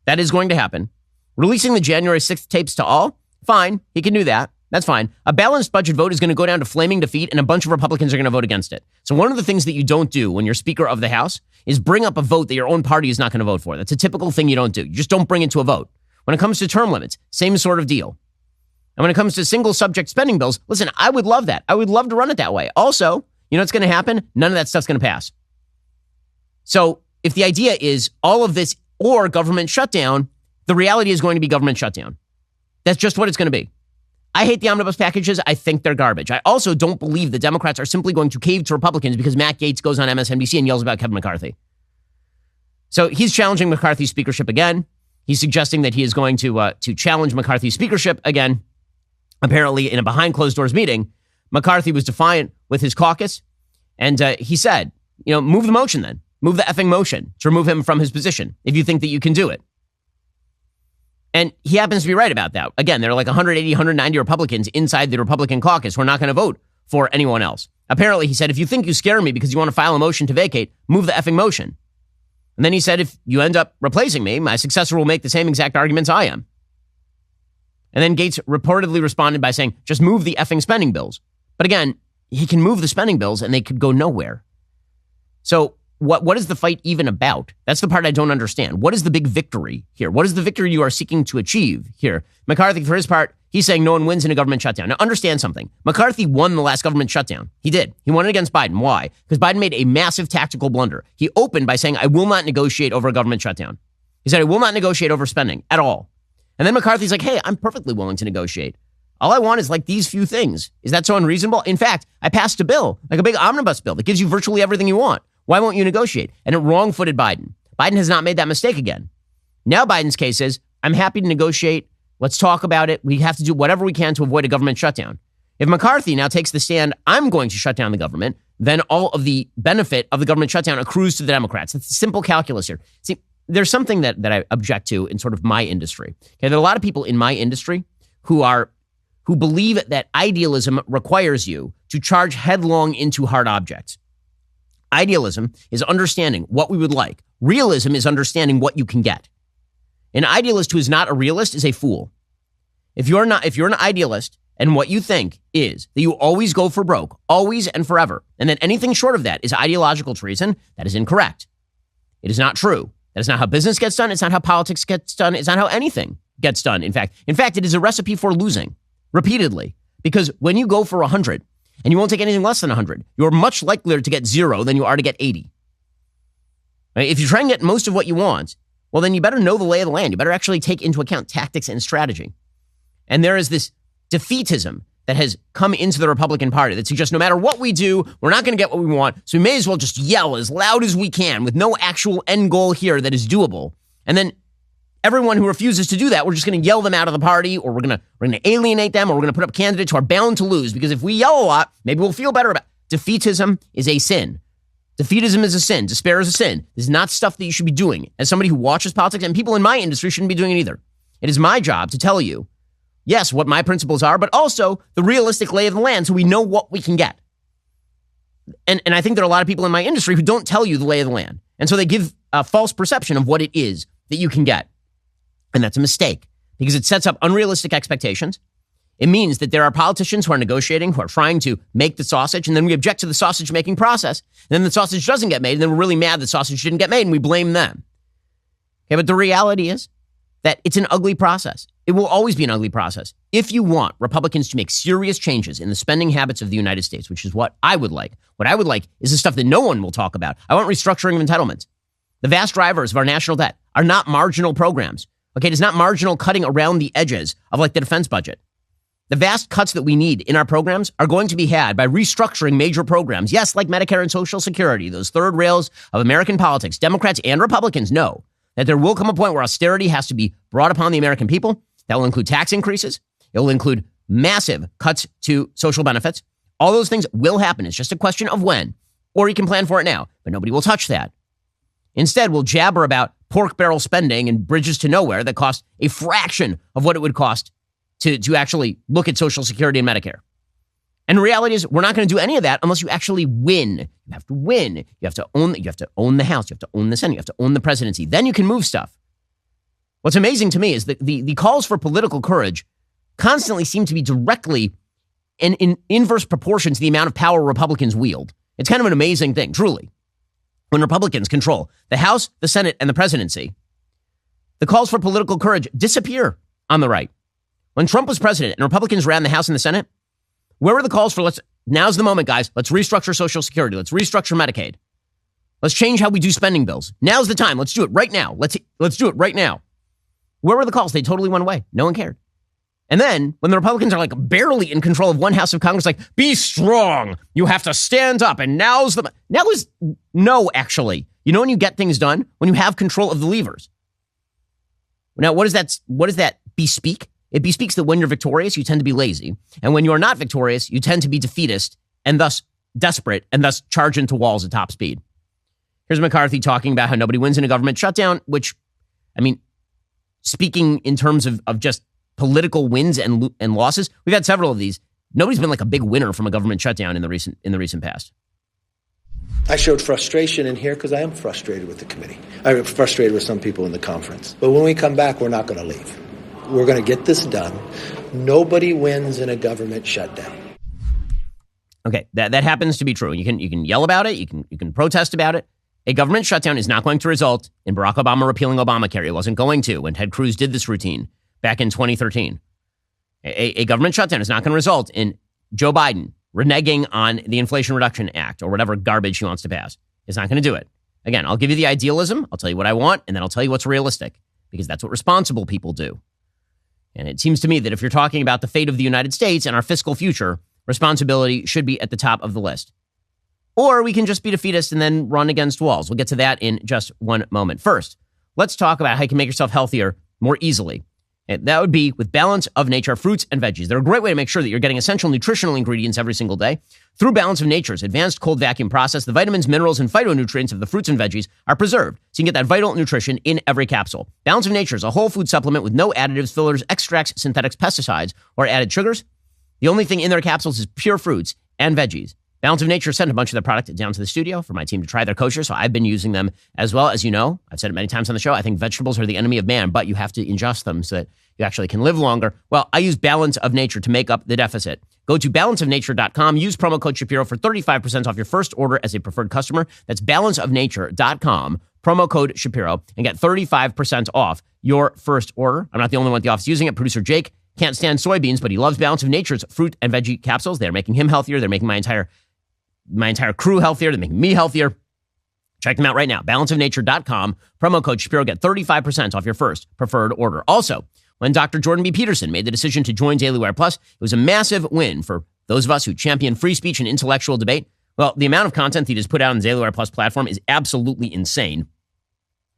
That is going to happen. Releasing the January 6th tapes to all, fine. He can do that. That's fine. A balanced budget vote is going to go down to flaming defeat, and a bunch of Republicans are going to vote against it. So one of the things that you don't do when you're Speaker of the House is bring up a vote that your own party is not going to vote for. That's a typical thing you don't do. You just don't bring it to a vote. When it comes to term limits, same sort of deal. And when it comes to single subject spending bills, listen, I would love that. I would love to run it that way. Also, you know what's going to happen? None of that stuff's going to pass. So if the idea is all of this or government shutdown, the reality is going to be government shutdown. That's just what it's going to be. I hate the omnibus packages. I think they're garbage. I also don't believe the Democrats are simply going to cave to Republicans because Matt Gaetz goes on MSNBC and yells about Kevin McCarthy. So he's challenging McCarthy's speakership again. He's suggesting that he is going to challenge McCarthy's speakership again. Apparently, in a behind closed doors meeting, McCarthy was defiant with his caucus, and he said, move the motion then. Move the effing motion to remove him from his position if you think that you can do it. And he happens to be right about that. Again, there are like 180, 190 Republicans inside the Republican caucus who are not going to vote for anyone else. Apparently, he said, if you think you scare me because you want to file a motion to vacate, move the effing motion. And then he said, if you end up replacing me, my successor will make the same exact arguments I am. And then Gaetz reportedly responded by saying, just move the effing spending bills. But again, he can move the spending bills and they could go nowhere. So what is the fight even about? That's the part I don't understand. What is the big victory here? What is the victory you are seeking to achieve here? McCarthy, for his part, he's saying no one wins in a government shutdown. Now, understand something. McCarthy won the last government shutdown. He did. He won it against Biden. Why? Because Biden made a massive tactical blunder. He opened by saying, I will not negotiate over a government shutdown. He said, I will not negotiate over spending at all. And then McCarthy's like, hey, I'm perfectly willing to negotiate. All I want is like these few things. Is that so unreasonable? In fact, I passed a bill, like a big omnibus bill that gives you virtually everything you want. Why won't you negotiate? And it wrong-footed Biden. Biden has not made that mistake again. Now Biden's case is, I'm happy to negotiate. Let's talk about it. We have to do whatever we can to avoid a government shutdown. If McCarthy now takes the stand, I'm going to shut down the government, then all of the benefit of the government shutdown accrues to the Democrats. It's simple calculus here. See, there's something that I object to in sort of my industry. Okay, there are a lot of people in my industry who believe that idealism requires you to charge headlong into hard objects. Idealism is understanding what we would like. Realism is understanding what you can get. An idealist who is not a realist is a fool. If you're an idealist and what you think is that you always go for broke, always and forever, and that anything short of that is ideological treason, that is incorrect. It is not true. That is not how business gets done. It's not how politics gets done. It's not how anything gets done. In fact, it is a recipe for losing repeatedly, because when you go for 100, and you won't take anything less than 100, you're much likelier to get 0 than you are to get 80. Right? If you try and get most of what you want, well, then you better know the lay of the land. You better actually take into account tactics and strategy. And there is this defeatism that has come into the Republican Party that suggests no matter what we do, we're not going to get what we want, so we may as well just yell as loud as we can with no actual end goal here that is doable. And then everyone who refuses to do that, we're just going to yell them out of the party, or we're going to alienate them, or we're going to put up candidates who are bound to lose, because if we yell a lot, maybe we'll feel better about it. Defeatism is a sin. Defeatism is a sin. Despair is a sin. This is not stuff that you should be doing. As somebody who watches politics, and people in my industry shouldn't be doing it either. It is my job to tell you, yes, what my principles are, but also the realistic lay of the land so we know what we can get. And I think there are a lot of people in my industry who don't tell you the lay of the land. And so they give a false perception of what it is that you can get. And that's a mistake, because it sets up unrealistic expectations. It means that there are politicians who are negotiating, who are trying to make the sausage, and then we object to the sausage making process. And then the sausage doesn't get made, and then we're really mad the sausage didn't get made, and we blame them. Okay, but the reality is that it's an ugly process. It will always be an ugly process. If you want Republicans to make serious changes in the spending habits of the United States, which is what I would like is the stuff that no one will talk about. I want restructuring of entitlements. The vast drivers of our national debt are not marginal programs. Okay, it is not marginal cutting around the edges of like the defense budget. The vast cuts that we need in our programs are going to be had by restructuring major programs. Yes, like Medicare and Social Security, those third rails of American politics. Democrats and Republicans know that there will come a point where austerity has to be brought upon the American people. That will include tax increases. It will include massive cuts to social benefits. All those things will happen. It's just a question of when. Or you can plan for it now, but nobody will touch that. Instead, we'll jabber about pork barrel spending and bridges to nowhere that cost a fraction of what it would cost to actually look at Social Security and Medicare. And the reality is, we're not going to do any of that unless you actually win. You have to win. You have to own the House. You have to own the Senate. You have to own the presidency. Then you can move stuff. What's amazing to me is that the calls for political courage constantly seem to be directly and in inverse proportion to the amount of power Republicans wield. It's kind of an amazing thing, truly. When Republicans control the House, the Senate, and the presidency, the calls for political courage disappear on the right. When Trump was president and Republicans ran the House and the Senate, where were the calls for now's the moment, guys. Let's restructure Social Security. Let's restructure Medicaid. Let's change how we do spending bills. Now's the time. Let's do it right now. Let's do it right now. Where were the calls? They totally went away. No one cared. And then when the Republicans are like barely in control of one house of Congress, like, be strong. You have to stand up. And now is no, actually. You know when you get things done? When you have control of the levers. Now, what does that bespeak? It bespeaks that when you're victorious, you tend to be lazy. And when you are not victorious, you tend to be defeatist and thus desperate and thus charge into walls at top speed. Here's McCarthy talking about how nobody wins in a government shutdown, which, I mean, speaking in terms of just political wins and losses. We've had several of these. Nobody's been like a big winner from a government shutdown in the recent past. I showed frustration in here because I am frustrated with the committee. I'm frustrated with some people in the conference. But when we come back, we're not going to leave. We're going to get this done. Nobody wins in a government shutdown. Okay, that happens to be true. You can yell about it. You can protest about it. A government shutdown is not going to result in Barack Obama repealing Obamacare. It wasn't going to when Ted Cruz did this routine back in 2013. A government shutdown is not going to result in Joe Biden reneging on the Inflation Reduction Act or whatever garbage he wants to pass. It's not going to do it. Again, I'll give you the idealism. I'll tell you what I want, and then I'll tell you what's realistic, because that's what responsible people do. And it seems to me that if you're talking about the fate of the United States and our fiscal future, responsibility should be at the top of the list. Or we can just be defeatist and then run against walls. We'll get to that in just one moment. First, let's talk about how you can make yourself healthier more easily. And that would be with Balance of Nature fruits and veggies. They're a great way to make sure that you're getting essential nutritional ingredients every single day. Through Balance of Nature's advanced cold vacuum process, the vitamins, minerals, and phytonutrients of the fruits and veggies are preserved, so you can get that vital nutrition in every capsule. Balance of Nature is a whole food supplement with no additives, fillers, extracts, synthetics, pesticides, or added sugars. The only thing in their capsules is pure fruits and veggies. Balance of Nature sent a bunch of their product down to the studio for my team to try their kosher, so I've been using them as well. As you know, I've said it many times on the show, I think vegetables are the enemy of man, but you have to ingest them so that you actually can live longer. Well, I use Balance of Nature to make up the deficit. Go to balanceofnature.com, use promo code Shapiro for 35% off your first order as a preferred customer. That's balanceofnature.com, promo code Shapiro, and get 35% off your first order. I'm not the only one at the office using it. Producer Jake can't stand soybeans, but he loves Balance of Nature's fruit and veggie capsules. They're making him healthier. They're making my entire crew healthier. They're making me healthier. Check them out right now. Balanceofnature.com. Promo code Shapiro. Get 35% off your first preferred order. Also, when Dr. Jordan B. Peterson made the decision to join Daily Wire Plus, it was a massive win for those of us who champion free speech and intellectual debate. Well, the amount of content he just put out on the Daily Wire Plus platform is absolutely insane.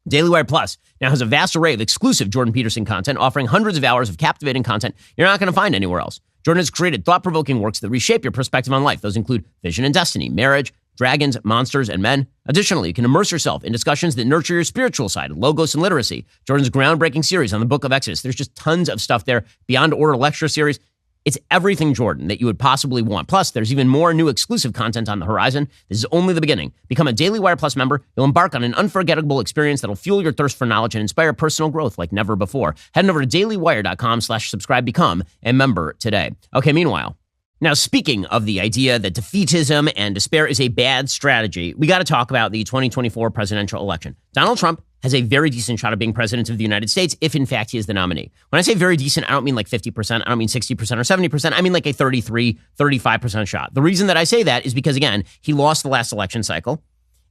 Daily Wire Plus now has a vast array of exclusive Jordan Peterson content, offering hundreds of hours of captivating content you're not going to find anywhere else. Jordan has created thought-provoking works that reshape your perspective on life. Those include Vision and Destiny, Marriage, Dragons, Monsters, and Men. Additionally, you can immerse yourself in discussions that nurture your spiritual side, Logos and Literacy, Jordan's groundbreaking series on the Book of Exodus. There's just tons of stuff there. Beyond Order lecture series. It's everything Jordan that you would possibly want. Plus, there's even more new exclusive content on the horizon. This is only the beginning. Become a Daily Wire Plus member. You'll embark on an unforgettable experience that'll fuel your thirst for knowledge and inspire personal growth like never before. Head over to dailywire.com/subscribe. Become a member today. Okay, meanwhile, now speaking of the idea that defeatism and despair is a bad strategy, we got to talk about the 2024 presidential election. Donald Trump has a very decent shot of being president of the United States if, in fact, he is the nominee. When I say very decent, I don't mean like 50%. I don't mean 60% or 70%. I mean like a 33, 35% shot. The reason that I say that is because, again, he lost the last election cycle,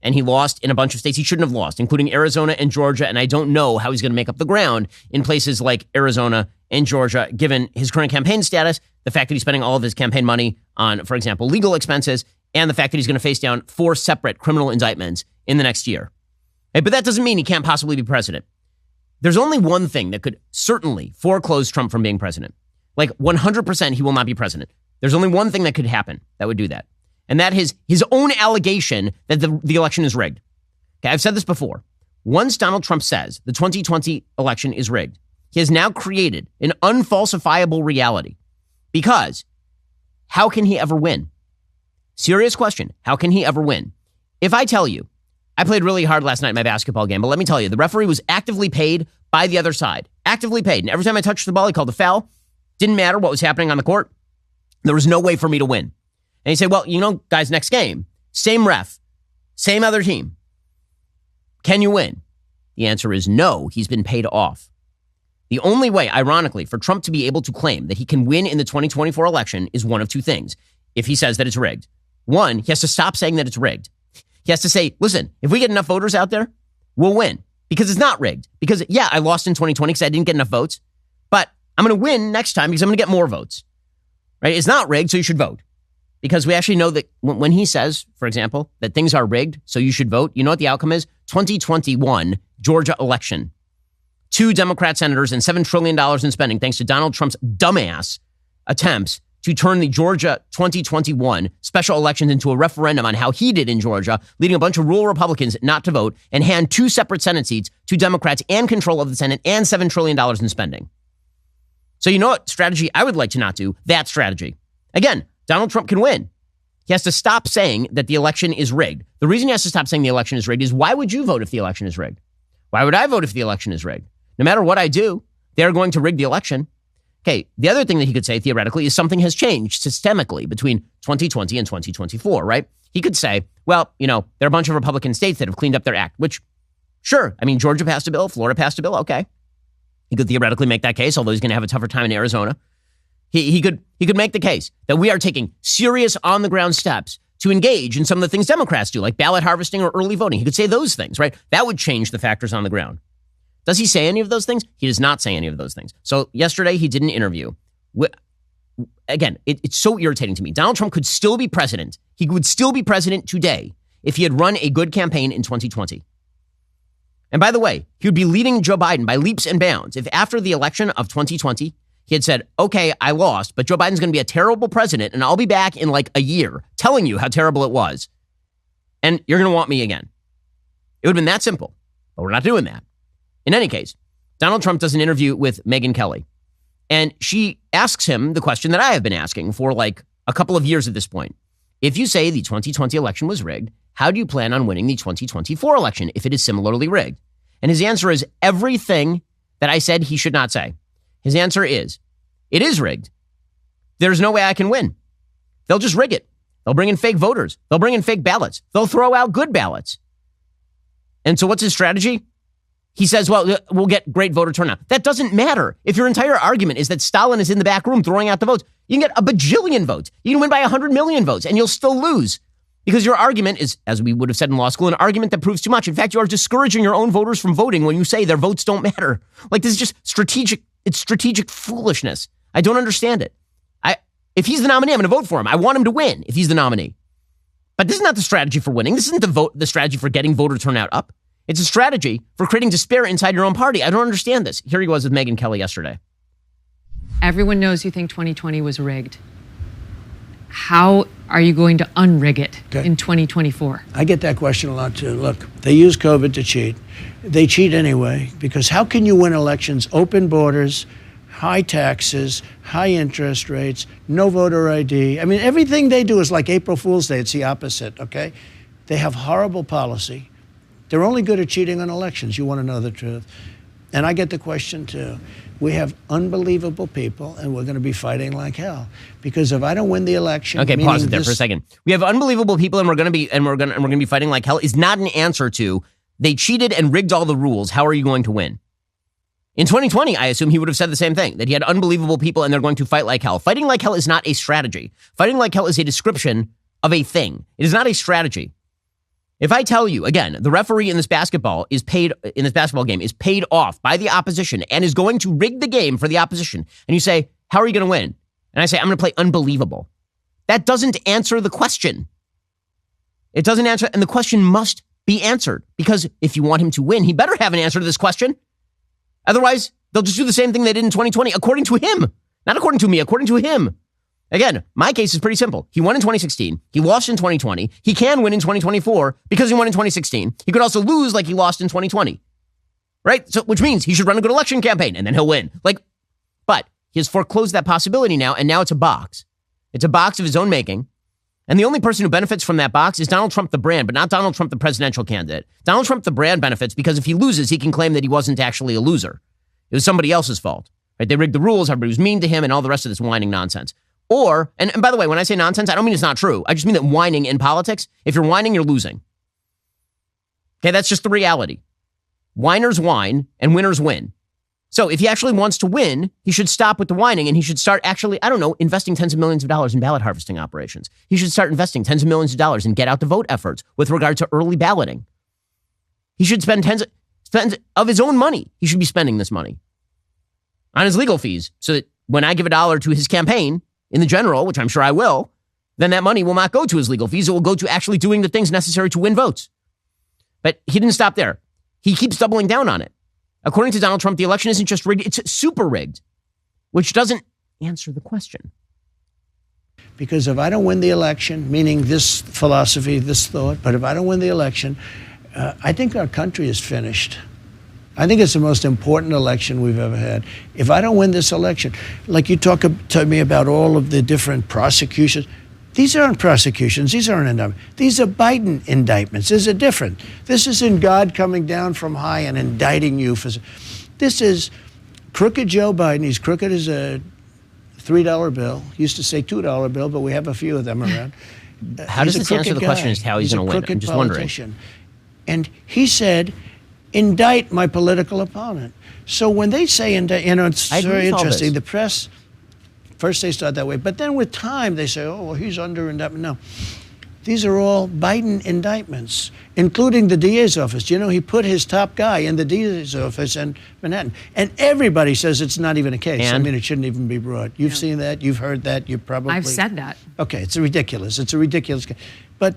and he lost in a bunch of states he shouldn't have lost, including Arizona and Georgia, and I don't know how he's going to make up the ground in places like Arizona and Georgia, given his current campaign status, the fact that he's spending all of his campaign money on, for example, legal expenses, and the fact that he's going to face down 4 separate criminal indictments in the next year. Hey, but that doesn't mean he can't possibly be president. There's only one thing that could certainly foreclose Trump from being president. Like 100% he will not be president. There's only one thing that could happen that would do that. And that is his own allegation that the election is rigged. Okay, I've said this before. Once Donald Trump says the 2020 election is rigged, he has now created an unfalsifiable reality. Because how can he ever win? Serious question. How can he ever win? If I tell you, I played really hard last night in my basketball game, but let me tell you, the referee was actively paid by the other side. Actively paid. And every time I touched the ball, he called a foul. Didn't matter what was happening on the court. There was no way for me to win. And you say, well, you know, guys, next game, same ref, same other team. Can you win? The answer is no. He's been paid off. The only way, ironically, for Trump to be able to claim that he can win in the 2024 election is one of two things. If he says that it's rigged. One, he has to stop saying that it's rigged. He has to say, listen, if we get enough voters out there, we'll win. Because it's not rigged. Because, yeah, I lost in 2020 because I didn't get enough votes. But I'm going to win next time because I'm going to get more votes. Right? It's not rigged, so you should vote. Because we actually know that when he says, for example, that things are rigged, so you should vote, you know what the outcome is? 2021 Georgia election. 2 Democrat senators and $7 trillion in spending thanks to Donald Trump's dumbass attempts to turn the Georgia 2021 special elections into a referendum on how he did in Georgia, leading a bunch of rural Republicans not to vote, and hand 2 separate Senate seats to Democrats and control of the Senate and $7 trillion in spending. So you know what strategy I would like to not do? That strategy. Again, Donald Trump can win. He has to stop saying that the election is rigged. The reason he has to stop saying the election is rigged is why would you vote if the election is rigged? Why would I vote if the election is rigged? No matter what I do, they're going to rig the election. Okay, the other thing that he could say theoretically is something has changed systemically between 2020 and 2024, right? He could say, well, there are a bunch of Republican states that have cleaned up their act, which, sure, I mean, Georgia passed a bill, Florida passed a bill, okay. He could theoretically make that case, although he's going to have a tougher time in Arizona. He could make the case that we are taking serious on-the-ground steps to engage in some of the things Democrats do, like ballot harvesting or early voting. He could say those things, right? That would change the factors on the ground. Does he say any of those things? He does not say any of those things. So yesterday he did an interview. Again, it's so irritating to me. Donald Trump could still be president. He would still be president today if he had run a good campaign in 2020. And by the way, he would be leading Joe Biden by leaps and bounds if after the election of 2020, he had said, okay, I lost, but Joe Biden's going to be a terrible president and I'll be back in like a year telling you how terrible it was. And you're going to want me again. It would have been that simple, but we're not doing that. In any case, Donald Trump does an interview with Megyn Kelly, and she asks him the question that I have been asking for like a couple of years at this point. If you say the 2020 election was rigged, how do you plan on winning the 2024 election if it is similarly rigged? And his answer is everything that I said he should not say. His answer is, it is rigged. There's no way I can win. They'll just rig it. They'll bring in fake voters. They'll bring in fake ballots. They'll throw out good ballots. And so what's his strategy? He says, well, we'll get great voter turnout. That doesn't matter. If your entire argument is that Stalin is in the back room throwing out the votes, you can get a bajillion votes. You can win by 100 million votes, and you'll still lose. Because your argument is, as we would have said in law school, an argument that proves too much. In fact, you are discouraging your own voters from voting when you say their votes don't matter. Like, this is just strategic. It's strategic foolishness. I don't understand it. If he's the nominee, I'm going to vote for him. I want him to win if he's the nominee. But this is not the strategy for winning. This isn't the strategy for getting voter turnout up. It's a strategy for creating despair inside your own party. I don't understand this. Here he was with Megyn Kelly yesterday. Everyone knows you think 2020 was rigged. How are you going to unrig it in 2024? I get that question a lot too. Look, they use COVID to cheat. They cheat anyway, because how can you win elections? Open borders, high taxes, high interest rates, no voter ID. I mean, everything they do is like April Fool's Day. It's the opposite, okay? They have horrible policy. They're only good at cheating on elections. You want to know the truth. And I get the question too. We have unbelievable people, and we're going to be fighting like hell. Because if I don't win the election, okay, pause it there for a second. We have unbelievable people, and we're going to be fighting like hell is not an answer to they cheated and rigged all the rules. How are you going to win? In 2020, I assume he would have said the same thing, that he had unbelievable people and they're going to fight like hell. Fighting like hell is not a strategy. Fighting like hell is a description of a thing. It is not a strategy. If I tell you, again, the referee in this basketball game is paid off by the opposition and is going to rig the game for the opposition, and you say, how are you going to win? And I say, I'm going to play unbelievable. That doesn't answer the question. It doesn't answer, and the question must be answered, because if you want him to win, he better have an answer to this question. Otherwise, they'll just do the same thing they did in 2020, according to him. Not according to me, according to him. Again, my case is pretty simple. He won in 2016. He lost in 2020. He can win in 2024 because he won in 2016. He could also lose like he lost in 2020. Right? So, which means he should run a good election campaign and then he'll win. But he has foreclosed that possibility now, and now it's a box. It's a box of his own making. And the only person who benefits from that box is Donald Trump, the brand, but not Donald Trump, the presidential candidate. Donald Trump, the brand, benefits because if he loses, he can claim that he wasn't actually a loser. It was somebody else's fault. Right? They rigged the rules. Everybody was mean to him and all the rest of this whining nonsense. Or, and by the way, when I say nonsense, I don't mean it's not true. I just mean that whining in politics, if you're whining, you're losing. Okay, that's just the reality. Whiners whine and winners win. So if he actually wants to win, he should stop with the whining and he should start actually, investing tens of millions of dollars in ballot harvesting operations. He should start investing tens of millions of dollars in get out the vote efforts with regard to early balloting. He should spend spend of his own money. He should be spending this money on his legal fees so that when I give $1 to his campaign, in the general, which I'm sure I will, then that money will not go to his legal fees. It will go to actually doing the things necessary to win votes. But he didn't stop there. He keeps doubling down on it. According to Donald Trump, the election isn't just rigged, it's super rigged, which doesn't answer the question. Because if I don't win the election, meaning this philosophy, this thought, but if I don't win the election, I think our country is finished. I think it's the most important election we've ever had. If I don't win this election, like you talk to me about all of the different prosecutions, these aren't prosecutions. These aren't indictments. These are Biden indictments. These are different. This isn't God coming down from high and indicting you for. This is crooked Joe Biden. He's crooked as a $3 bill. He used to say $2 bill, but we have a few of them around. How does this answer the question as to how he's going to win? I'm just wondering. And he said, indict my political opponent. So when they say indict, it's very interesting. The press, first they start that way, but then with time they say, oh, well, he's under indictment. No. These are all Biden indictments, including the DA's office. He put his top guy in the DA's office in Manhattan. And everybody says it's not even a case. And? It shouldn't even be brought. You've seen that. You've heard that. You probably... I've said that. Okay, it's ridiculous. It's a ridiculous case. But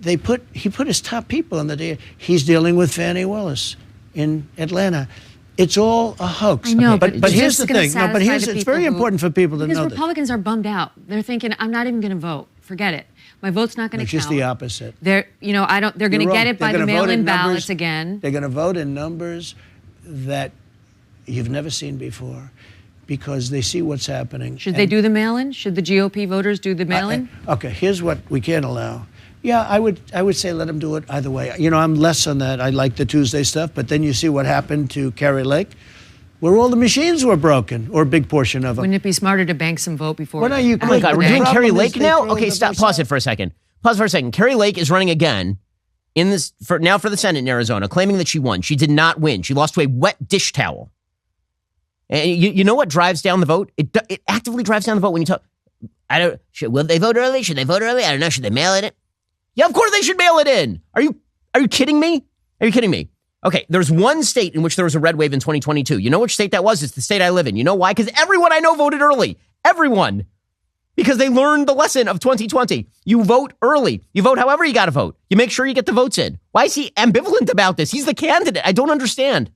he put his top people in the DA. He's dealing with Fannie Willis in Atlanta. It's all a hoax. I know, but here's the thing. No, but it's very important for people to know because Republicans are bummed out. They're thinking, I'm not even going to vote. Forget it. My vote's not going to count. It's just the opposite. They're going to get it by the mail-in ballots again. They're going to vote in numbers that you've never seen before because they see what's happening. Should they do the mail-in? Should the GOP voters do the mail-in? Okay, here's what we can't allow. Yeah, I would say let them do it either way. I'm less on that. I like the Tuesday stuff, but then you see what happened to Kari Lake, where all the machines were broken, or a big portion of them. Wouldn't it be smarter to bank some vote before? Oh my God, we're doing Kari Lake now? Okay, stop. Pause it for a second. Kari Lake is running again for the Senate in Arizona, claiming that she won. She did not win. She lost to a wet dish towel. And you know what drives down the vote? It actively drives down the vote when you talk. Will they vote early? Should they vote early? I don't know. Should they mail it in? Yeah, of course they should mail it in. Are you kidding me? Are you kidding me? Okay, there's one state in which there was a red wave in 2022. You know which state that was? It's the state I live in. You know why? Because everyone I know voted early. Everyone. Because they learned the lesson of 2020. You vote early. You vote however you got to vote. You make sure you get the votes in. Why is he ambivalent about this? He's the candidate. I don't understand.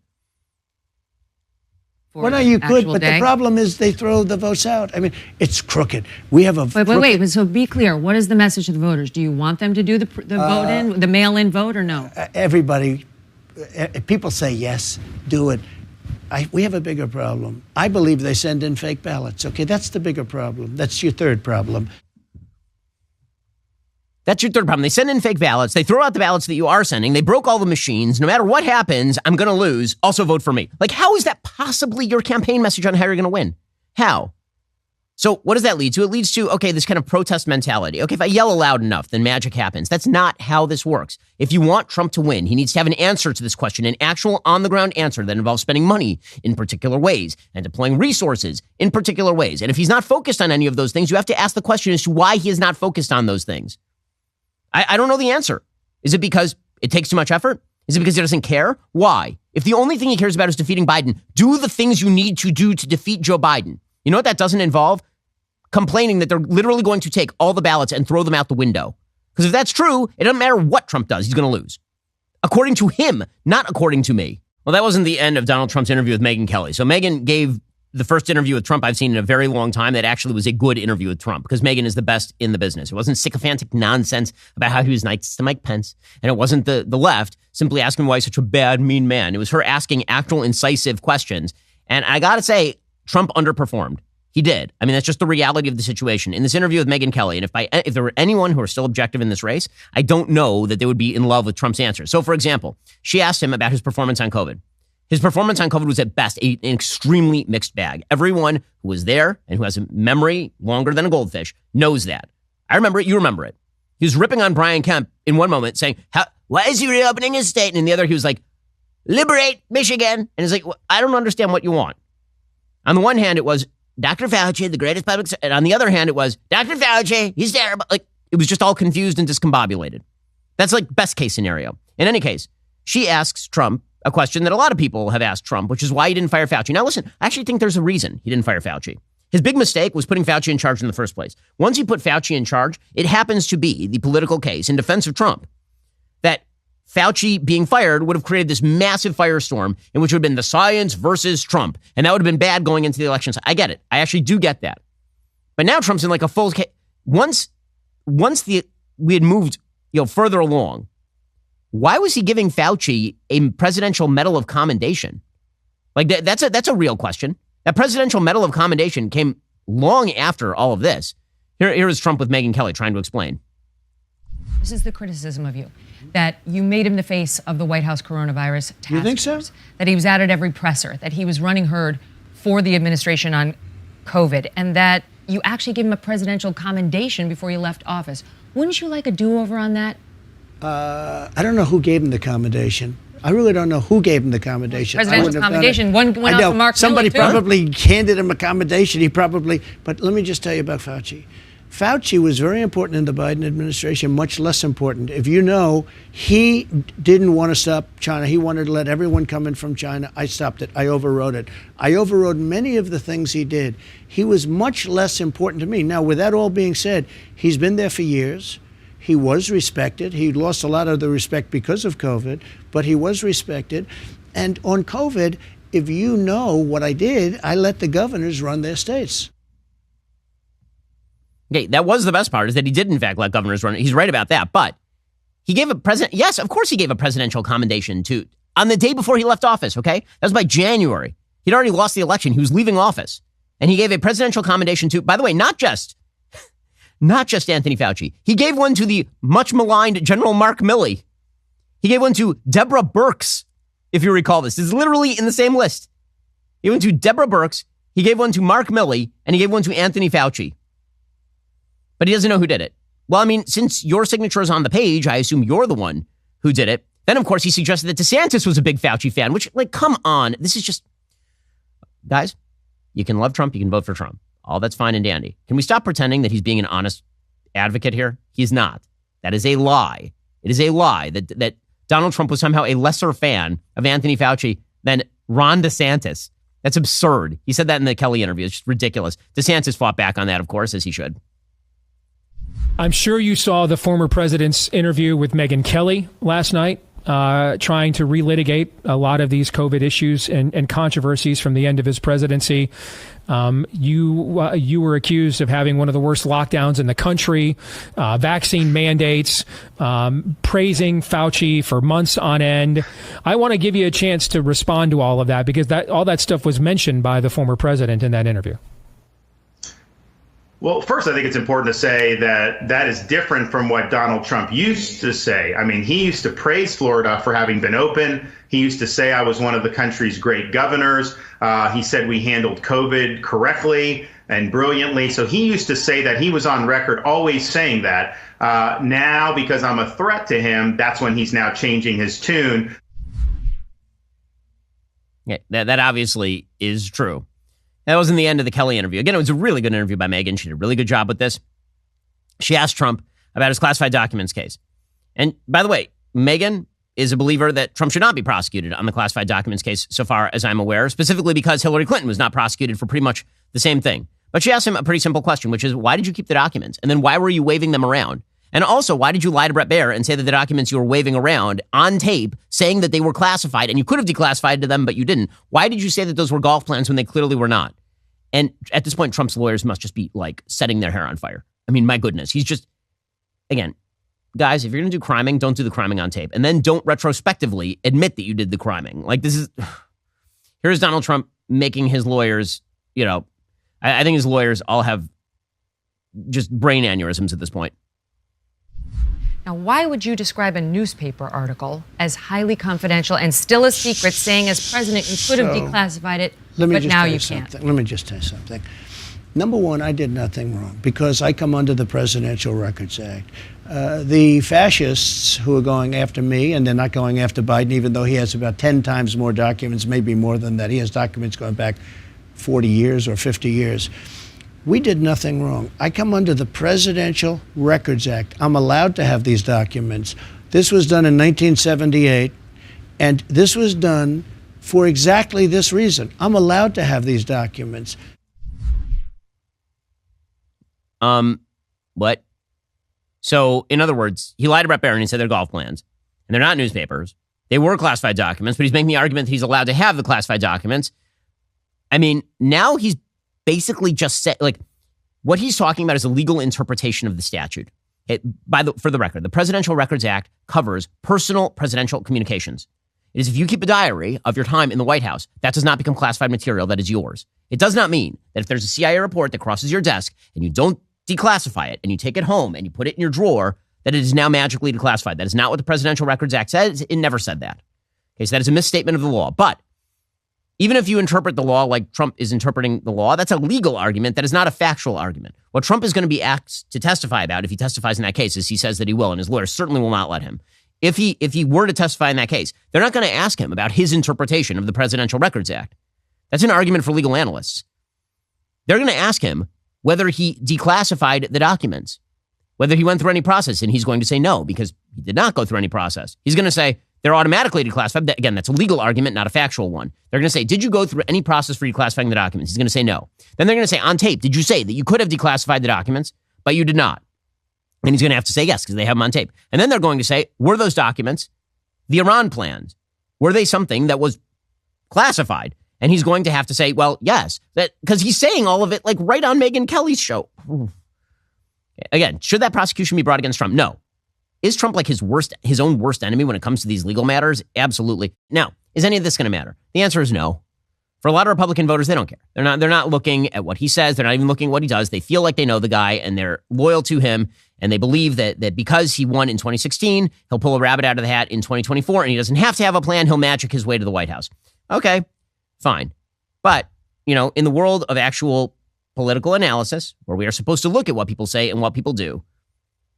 Well, no, you could, but the problem is they throw the votes out. It's crooked. We have a wait. So be clear. What is the message to the voters? Do you want them to do the vote in, the mail-in vote, or no? Everybody, people say yes, do it. We have a bigger problem. I believe they send in fake ballots. Okay, that's the bigger problem. That's your third problem. That's your third problem. They send in fake ballots. They throw out the ballots that you are sending. They broke all the machines. No matter what happens, I'm going to lose. Also vote for me. How is that possibly your campaign message on how you're going to win? How? So what does that lead to? It leads to, okay, this kind of protest mentality. Okay, if I yell loud enough, then magic happens. That's not how this works. If you want Trump to win, he needs to have an answer to this question, an actual on-the-ground answer that involves spending money in particular ways and deploying resources in particular ways. And if he's not focused on any of those things, you have to ask the question as to why he is not focused on those things. I don't know the answer. Is it because it takes too much effort? Is it because he doesn't care? Why? If the only thing he cares about is defeating Biden, do the things you need to do to defeat Joe Biden. You know what that doesn't involve? Complaining that they're literally going to take all the ballots and throw them out the window. Because if that's true, it doesn't matter what Trump does, he's going to lose. According to him, not according to me. Well, that wasn't the end of Donald Trump's interview with Megyn Kelly. So Megyn gave the first interview with Trump I've seen in a very long time that actually was a good interview with Trump, because Megyn is the best in the business. It wasn't sycophantic nonsense about how he was nice to Mike Pence. And it wasn't the left simply asking why he's such a bad, mean man. It was her asking actual incisive questions. And I got to say, Trump underperformed. He did. That's just the reality of the situation. In this interview with Megyn Kelly, and if there were anyone who are still objective in this race, I don't know that they would be in love with Trump's answers. So, for example, she asked him about his performance on COVID. His performance on COVID was at best an extremely mixed bag. Everyone who was there and who has a memory longer than a goldfish knows that. I remember it. You remember it. He was ripping on Brian Kemp in one moment saying, why is he reopening his state? And in the other, he was like, liberate Michigan. And it's like, well, I don't understand what you want. On the one hand, it was Dr. Fauci, the greatest public. And on the other hand, it was Dr. Fauci, he's terrible. It was just all confused and discombobulated. That's best case scenario. In any case, she asks Trump a question that a lot of people have asked Trump, which is why he didn't fire Fauci. Now, listen, I actually think there's a reason he didn't fire Fauci. His big mistake was putting Fauci in charge in the first place. Once he put Fauci in charge, it happens to be the political case in defense of Trump that Fauci being fired would have created this massive firestorm in which would have been the science versus Trump. And that would have been bad going into the elections. I get it. I actually do get that. But now Trump's in a full case. once we had moved, further along, why was he giving Fauci a Presidential Medal of Commendation? Like that's a real question. That Presidential Medal of Commendation came long after all of this. Here is Trump with Megyn Kelly trying to explain. This is the criticism of you, that you made him the face of the White House coronavirus task You think force, so? that he was out at every presser, that he was running herd for the administration on COVID, and that you actually gave him a presidential commendation before you left office. Wouldn't you like a do-over on that? I don't know who gave him the commendation. I really don't know who gave him the commendation. Presidential commendation. One went out to Mark Somebody Miller, too. probably handed him a commendation. But let me just tell you about Fauci. Fauci was very important in the Biden administration, much less important. If you know, he didn't want to stop China. He wanted to let everyone come in from China. I stopped it. I overrode it. I overrode many of the things he did. He was much less important to me. Now, with that all being said, he's been there for years. He was respected. He lost a lot of the respect because of COVID, but he was respected. And on COVID, if you know what I did, I let the governors run their states. Okay, that was the best part, is that he did, in fact, let governors run it. He's right about that. But he gave yes, of course he gave a presidential commendation on the day before he left office, okay? That was by January. He'd already lost the election. He was leaving office. And he gave a presidential commendation to, by the way, not just Anthony Fauci. He gave one to the much maligned General Mark Milley. He gave one to Deborah Birx, if you recall this. This is literally in the same list. He went to Deborah Birx, he gave one to Mark Milley, and he gave one to Anthony Fauci. But he doesn't know who did it. Well, I mean, since your signature is on the page, I assume you're the one who did it. Then, of course, he suggested that DeSantis was a big Fauci fan, which, come on. This is just... Guys, you can love Trump, you can vote for Trump. All that's fine and dandy. Can we stop pretending that he's being an honest advocate here? He's not. That is a lie. It is a lie that Donald Trump was somehow a lesser fan of Anthony Fauci than Ron DeSantis. That's absurd. He said that in the Kelly interview. It's just ridiculous. DeSantis fought back on that, of course, as he should. I'm sure you saw the former president's interview with Megyn Kelly last night, trying to relitigate a lot of these COVID issues and controversies from the end of his presidency. You were accused of having one of the worst lockdowns in the country, vaccine mandates, praising Fauci for months on end. I want to give you a chance to respond to all of that, because all that stuff was mentioned by the former president in that interview. Well, first, I think it's important to say that is different from what Donald Trump used to say. I mean, he used to praise Florida for having been open. He used to say I was one of the country's great governors. He said we handled COVID correctly and brilliantly. So he used to say that. He was on record always saying that. Now, because I'm a threat to him, that's when he's now changing his tune. Yeah, that obviously is true. That wasn't the end of the Kelly interview. Again, it was a really good interview by Megyn. She did a really good job with this. She asked Trump about his classified documents case. And by the way, Megyn is a believer that Trump should not be prosecuted on the classified documents case, so far as I'm aware, specifically because Hillary Clinton was not prosecuted for pretty much the same thing. But she asked him a pretty simple question, which is, why did you keep the documents? And then why were you waving them around? And also, why did you lie to Brett Baer and say that the documents you were waving around on tape, saying that they were classified, and you could have declassified them, but you didn't? Why did you say that those were golf plans when they clearly were not? And at this point, Trump's lawyers must just be setting their hair on fire. I mean, my goodness, he's just, again, guys, if you're going to do criming, don't do the criming on tape. And then don't retrospectively admit that you did the criming. Here's Donald Trump making his lawyers, I think his lawyers all have just brain aneurysms at this point. Now, why would you describe a newspaper article as highly confidential and still a secret, saying as president you could have declassified it, but now you can't? Let me just tell you something. Number one, I did nothing wrong because I come under the Presidential Records Act. The fascists who are going after me, and they're not going after Biden, even though he has about 10 times more documents, maybe more than that. He has documents going back 40 years or 50 years. We did nothing wrong. I come under the Presidential Records Act. I'm allowed to have these documents. This was done in 1978, and this was done for exactly this reason. I'm allowed to have these documents. What? So, in other words, he lied to Brett Baer and he said they're golf plans, and they're not newspapers. They were classified documents, but he's making the argument that he's allowed to have the classified documents. I mean, now he's basically just said, What he's talking about is a legal interpretation of the statute. For the record, the Presidential Records Act covers personal presidential communications. It is if you keep a diary of your time in the White House, that does not become classified material that is yours. It does not mean that if there's a CIA report that crosses your desk and you don't declassify it and you take it home and you put it in your drawer, that it is now magically declassified. That is not what the Presidential Records Act says. It never said that. Okay, so that is a misstatement of the law. But even if you interpret the law like Trump is interpreting the law, that's a legal argument. That is not a factual argument. What Trump is going to be asked to testify about, if he testifies in that case, is he says that he will, and his lawyers certainly will not let him. If he were to testify in that case, they're not going to ask him about his interpretation of the Presidential Records Act. That's an argument for legal analysts. They're going to ask him whether he declassified the documents, whether he went through any process, and he's going to say no, because he did not go through any process. He's going to say they're automatically declassified. Again, that's a legal argument, not a factual one. They're going to say, did you go through any process for declassifying the documents? He's going to say no. Then they're going to say, on tape, did you say that you could have declassified the documents, but you did not? And he's going to have to say yes, because they have them on tape. And then they're going to say, were those documents the Iran plans? Were they something that was classified? And he's going to have to say, well, yes, because he's saying all of it like right on Megyn Kelly's show. Again, should that prosecution be brought against Trump? No. Is Trump like his own worst enemy when it comes to these legal matters? Absolutely. Now, is any of this going to matter? The answer is no. For a lot of Republican voters, they don't care. They're not looking at what he says. They're not even looking at what he does. They feel like they know the guy and they're loyal to him. And they believe that because he won in 2016, he'll pull a rabbit out of the hat in 2024 and he doesn't have to have a plan. He'll magic his way to the White House. Okay, fine. But, in the world of actual political analysis, where we are supposed to look at what people say and what people do,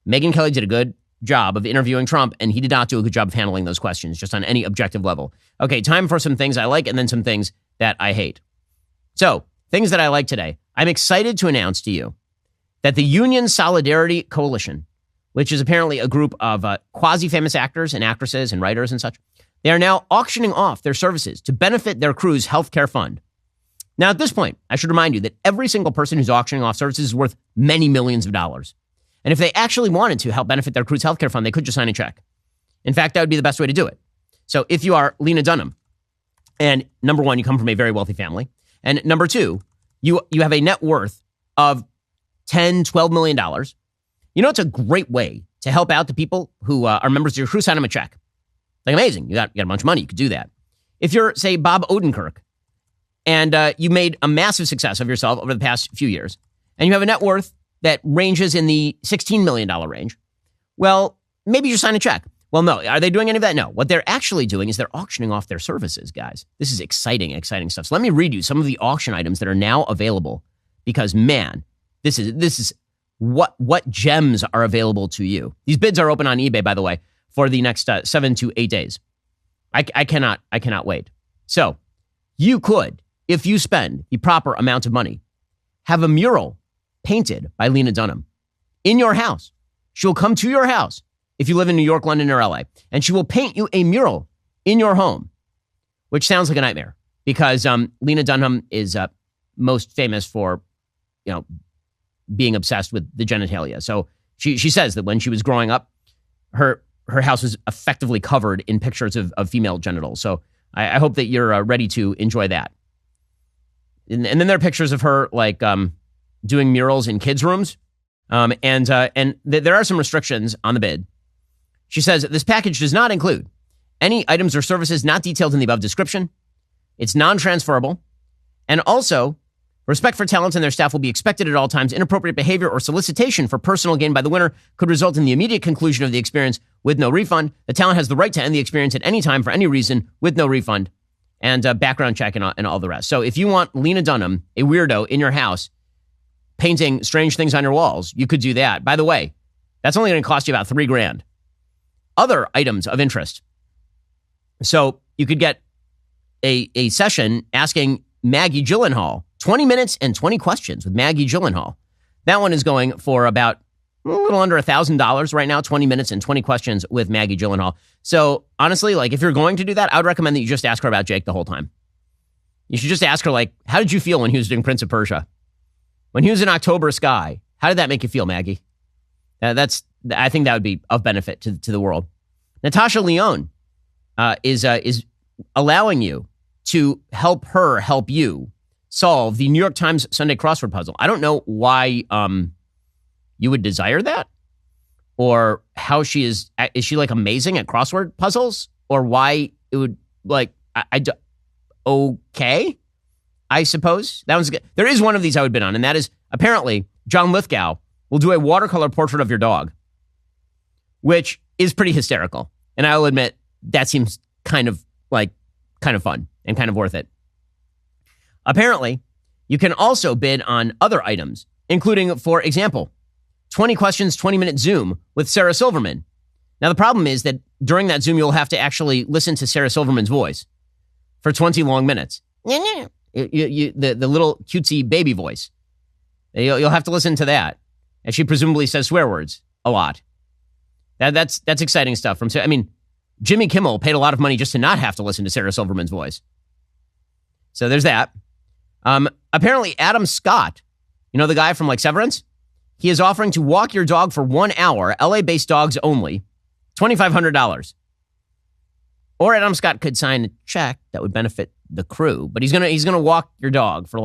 Megyn Kelly did a good job of interviewing Trump, and he did not do a good job of handling those questions just on any objective level. Okay, time for some things I like and then some things that I hate. So, things that I like today. I'm excited to announce to you that the Union Solidarity Coalition, which is apparently a group of quasi-famous actors and actresses and writers and such, they are now auctioning off their services to benefit their crew's healthcare fund. Now, at this point, I should remind you that every single person who's auctioning off services is worth many millions of dollars. And if they actually wanted to help benefit their crew's healthcare fund, they could just sign a check. In fact, that would be the best way to do it. So if you are Lena Dunham, and number one, you come from a very wealthy family, and number two, you have a net worth of $10, $12 million, it's a great way to help out the people who are members of your crew. Sign them a check. Like, amazing. You got a bunch of money. You could do that. If you're, say, Bob Odenkirk, and you made a massive success of yourself over the past few years, and you have a net worth that ranges in the $16 million range, well, maybe you sign a check. Well, no. Are they doing any of that? No. What they're actually doing is they're auctioning off their services, guys. This is exciting, exciting stuff. So let me read you some of the auction items that are now available because, man, this is what gems are available to you. These bids are open on eBay, by the way, for the next 7 to 8 days. I cannot wait. So you could, if you spend the proper amount of money, have a mural painted by Lena Dunham in your house. She'll come to your house if you live in New York, London, or LA, and she will paint you a mural in your home, which sounds like a nightmare because Lena Dunham is most famous for, being obsessed with the genitalia. So she says that when she was growing up, her house was effectively covered in pictures of female genitals. So I hope that you're ready to enjoy that. And then there are pictures of her like doing murals in kids' rooms. And there are some restrictions on the bid. She says this package does not include any items or services not detailed in the above description. It's non-transferable. And also, respect for talent and their staff will be expected at all times. Inappropriate behavior or solicitation for personal gain by the winner could result in the immediate conclusion of the experience with no refund. The talent has the right to end the experience at any time for any reason with no refund and background check and all the rest. So if you want Lena Dunham, a weirdo in your house, painting strange things on your walls, you could do that. By the way, that's only going to cost you about $3,000. Other items of interest. So you could get a session asking Maggie Gyllenhaal 20 minutes and 20 questions with Maggie Gyllenhaal. That one is going for about a little under $1,000 right now, 20 minutes and 20 questions with Maggie Gyllenhaal. So honestly, like if you're going to do that, I would recommend that you just ask her about Jake the whole time. You should just ask her, like, how did you feel when he was doing Prince of Persia? When he was in October Sky, how did that make you feel, Maggie? I think that would be of benefit to the world. Natasha Lyonne is allowing you to help her help you solve the New York Times Sunday crossword puzzle. I don't know why you would desire that, or how she is she like amazing at crossword puzzles, or why it would like, okay, I suppose. That one's good. There is one of these I would bid on, and that is apparently John Lithgow will do a watercolor portrait of your dog, which is pretty hysterical. And I'll admit that seems kind of fun and kind of worth it. Apparently, you can also bid on other items, including, for example, 20 questions, 20-minute Zoom with Sarah Silverman. Now, the problem is that during that Zoom, you'll have to actually listen to Sarah Silverman's voice for 20 long minutes. The little cutesy baby voice. You'll have to listen to that. And she presumably says swear words a lot. That's exciting stuff. Jimmy Kimmel paid a lot of money just to not have to listen to Sarah Silverman's voice. So there's that. Apparently, Adam Scott, the guy from Severance, he is offering to walk your dog for 1 hour, LA-based dogs only, $2,500. Or Adam Scott could sign a check that would benefit the crew, but he's gonna walk your dog for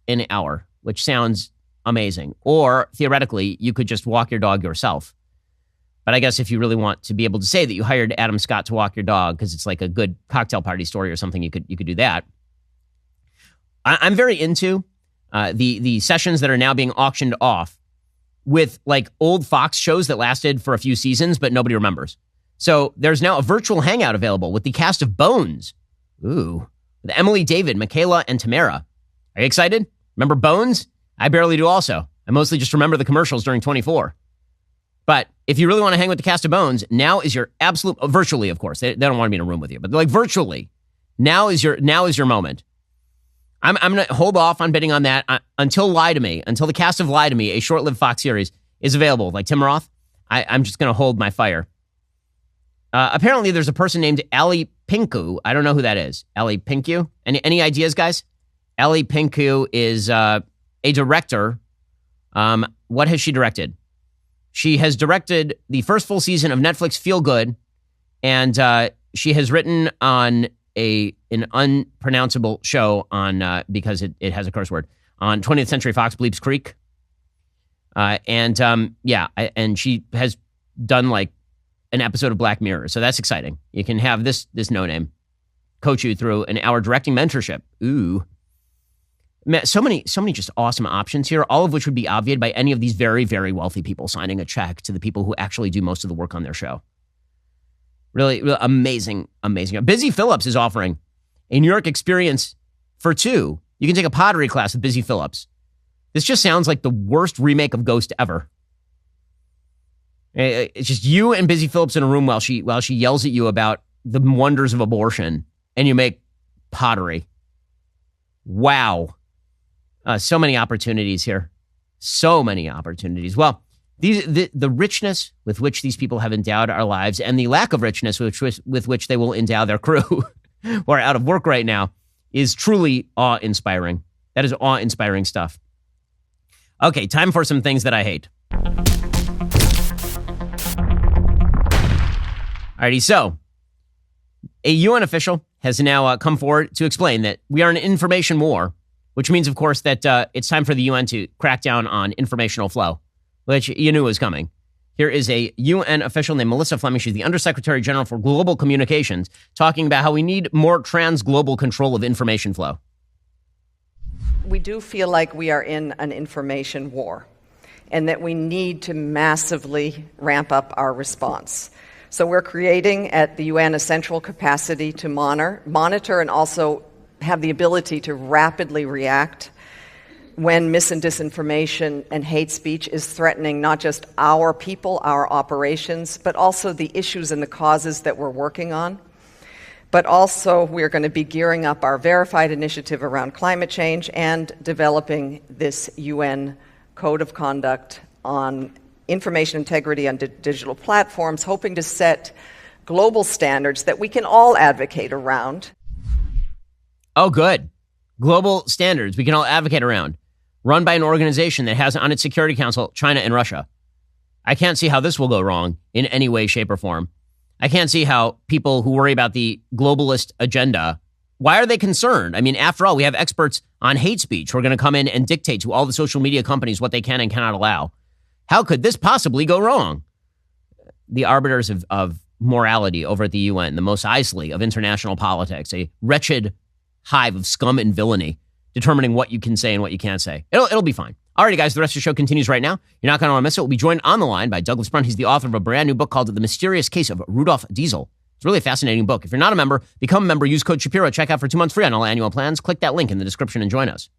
an hour, which sounds amazing. Or theoretically, you could just walk your dog yourself. But I guess if you really want to be able to say that you hired Adam Scott to walk your dog because it's like a good cocktail party story or something, you could do that. I'm very into the sessions that are now being auctioned off with old Fox shows that lasted for a few seasons, but nobody remembers. So there's now a virtual hangout available with the cast of Bones. Ooh, with Emily, David, Michaela, and Tamara. Are you excited? Remember Bones? I barely do also. I mostly just remember the commercials during 24. But if you really want to hang with the cast of Bones, now is your absolute, virtually, of course. They don't want to be in a room with you, but virtually, now is your moment. I'm going to hold off on bidding on that until the cast of Lie to Me, a short-lived Fox series, is available, like Tim Roth. I'm just going to hold my fire. Apparently, there's a person named Ali Pinku. I don't know who that is. Ali Pinku? Any ideas, guys? Ali Pinku is a director. What has she directed? She has directed the first full season of Netflix Feel Good, and she has written on an unpronounceable show on because it has a curse word on 20th Century Fox, Bleeps Creek, and she has done an episode of Black Mirror, so that's exciting. You can have this no name coach you through an hour directing mentorship. Ooh, man, so many just awesome options here, all of which would be obviated by any of these very, very wealthy people signing a check to the people who actually do most of the work on their show. Really, really amazing. Busy Phillips is offering a New York experience for 2. You can take a pottery class with Busy Phillips. This just sounds like the worst remake of Ghost ever. It's just you and Busy Phillips in a room while she yells at you about the wonders of abortion, and you make pottery. Wow. So many opportunities here. So many opportunities. Well, the richness with which these people have endowed our lives and the lack of richness with which they will endow their crew who are out of work right now is truly awe-inspiring. That is awe-inspiring stuff. Okay, time for some things that I hate. Alrighty, so a UN official has now come forward to explain that we are in an information war, which means, of course, that it's time for the UN to crack down on informational flow, which you knew was coming. Here is a UN official named Melissa Fleming. She's the Undersecretary General for Global Communications, talking about how we need more trans-global control of information flow. We do feel like we are in an information war and that we need to massively ramp up our response. So we're creating at the UN a central capacity to monitor and also have the ability to rapidly react when mis and disinformation and hate speech is threatening not just our people, our operations, but also the issues and the causes that we're working on. But also we're going to be gearing up our verified initiative around climate change and developing this UN code of conduct on information integrity on digital platforms, hoping to set global standards that we can all advocate around. Oh, good. Global standards we can all advocate around, run by an organization that has on its Security Council China and Russia. I can't see how this will go wrong in any way, shape, or form. I can't see how people who worry about the globalist agenda Why are they concerned? I mean, after all, we have experts on hate speech who are going to come in and dictate to all the social media companies what they can and cannot allow. How could this possibly go wrong? The arbiters of morality over at the UN, the Mos Eisley of international politics, a wretched hive of scum and villainy, determining what you can say and what you can't say. It'll be fine. Alrighty, guys, the rest of the show continues right now. You're not going to want to miss it. We'll be joined on the line by Douglas Brunt. He's the author of a brand new book called The Mysterious Case of Rudolph Diesel. It's really a fascinating book. If you're not a member, become a member. Use code Shapiro. Check out for 2 months free on all annual plans. Click that link in the description and join us.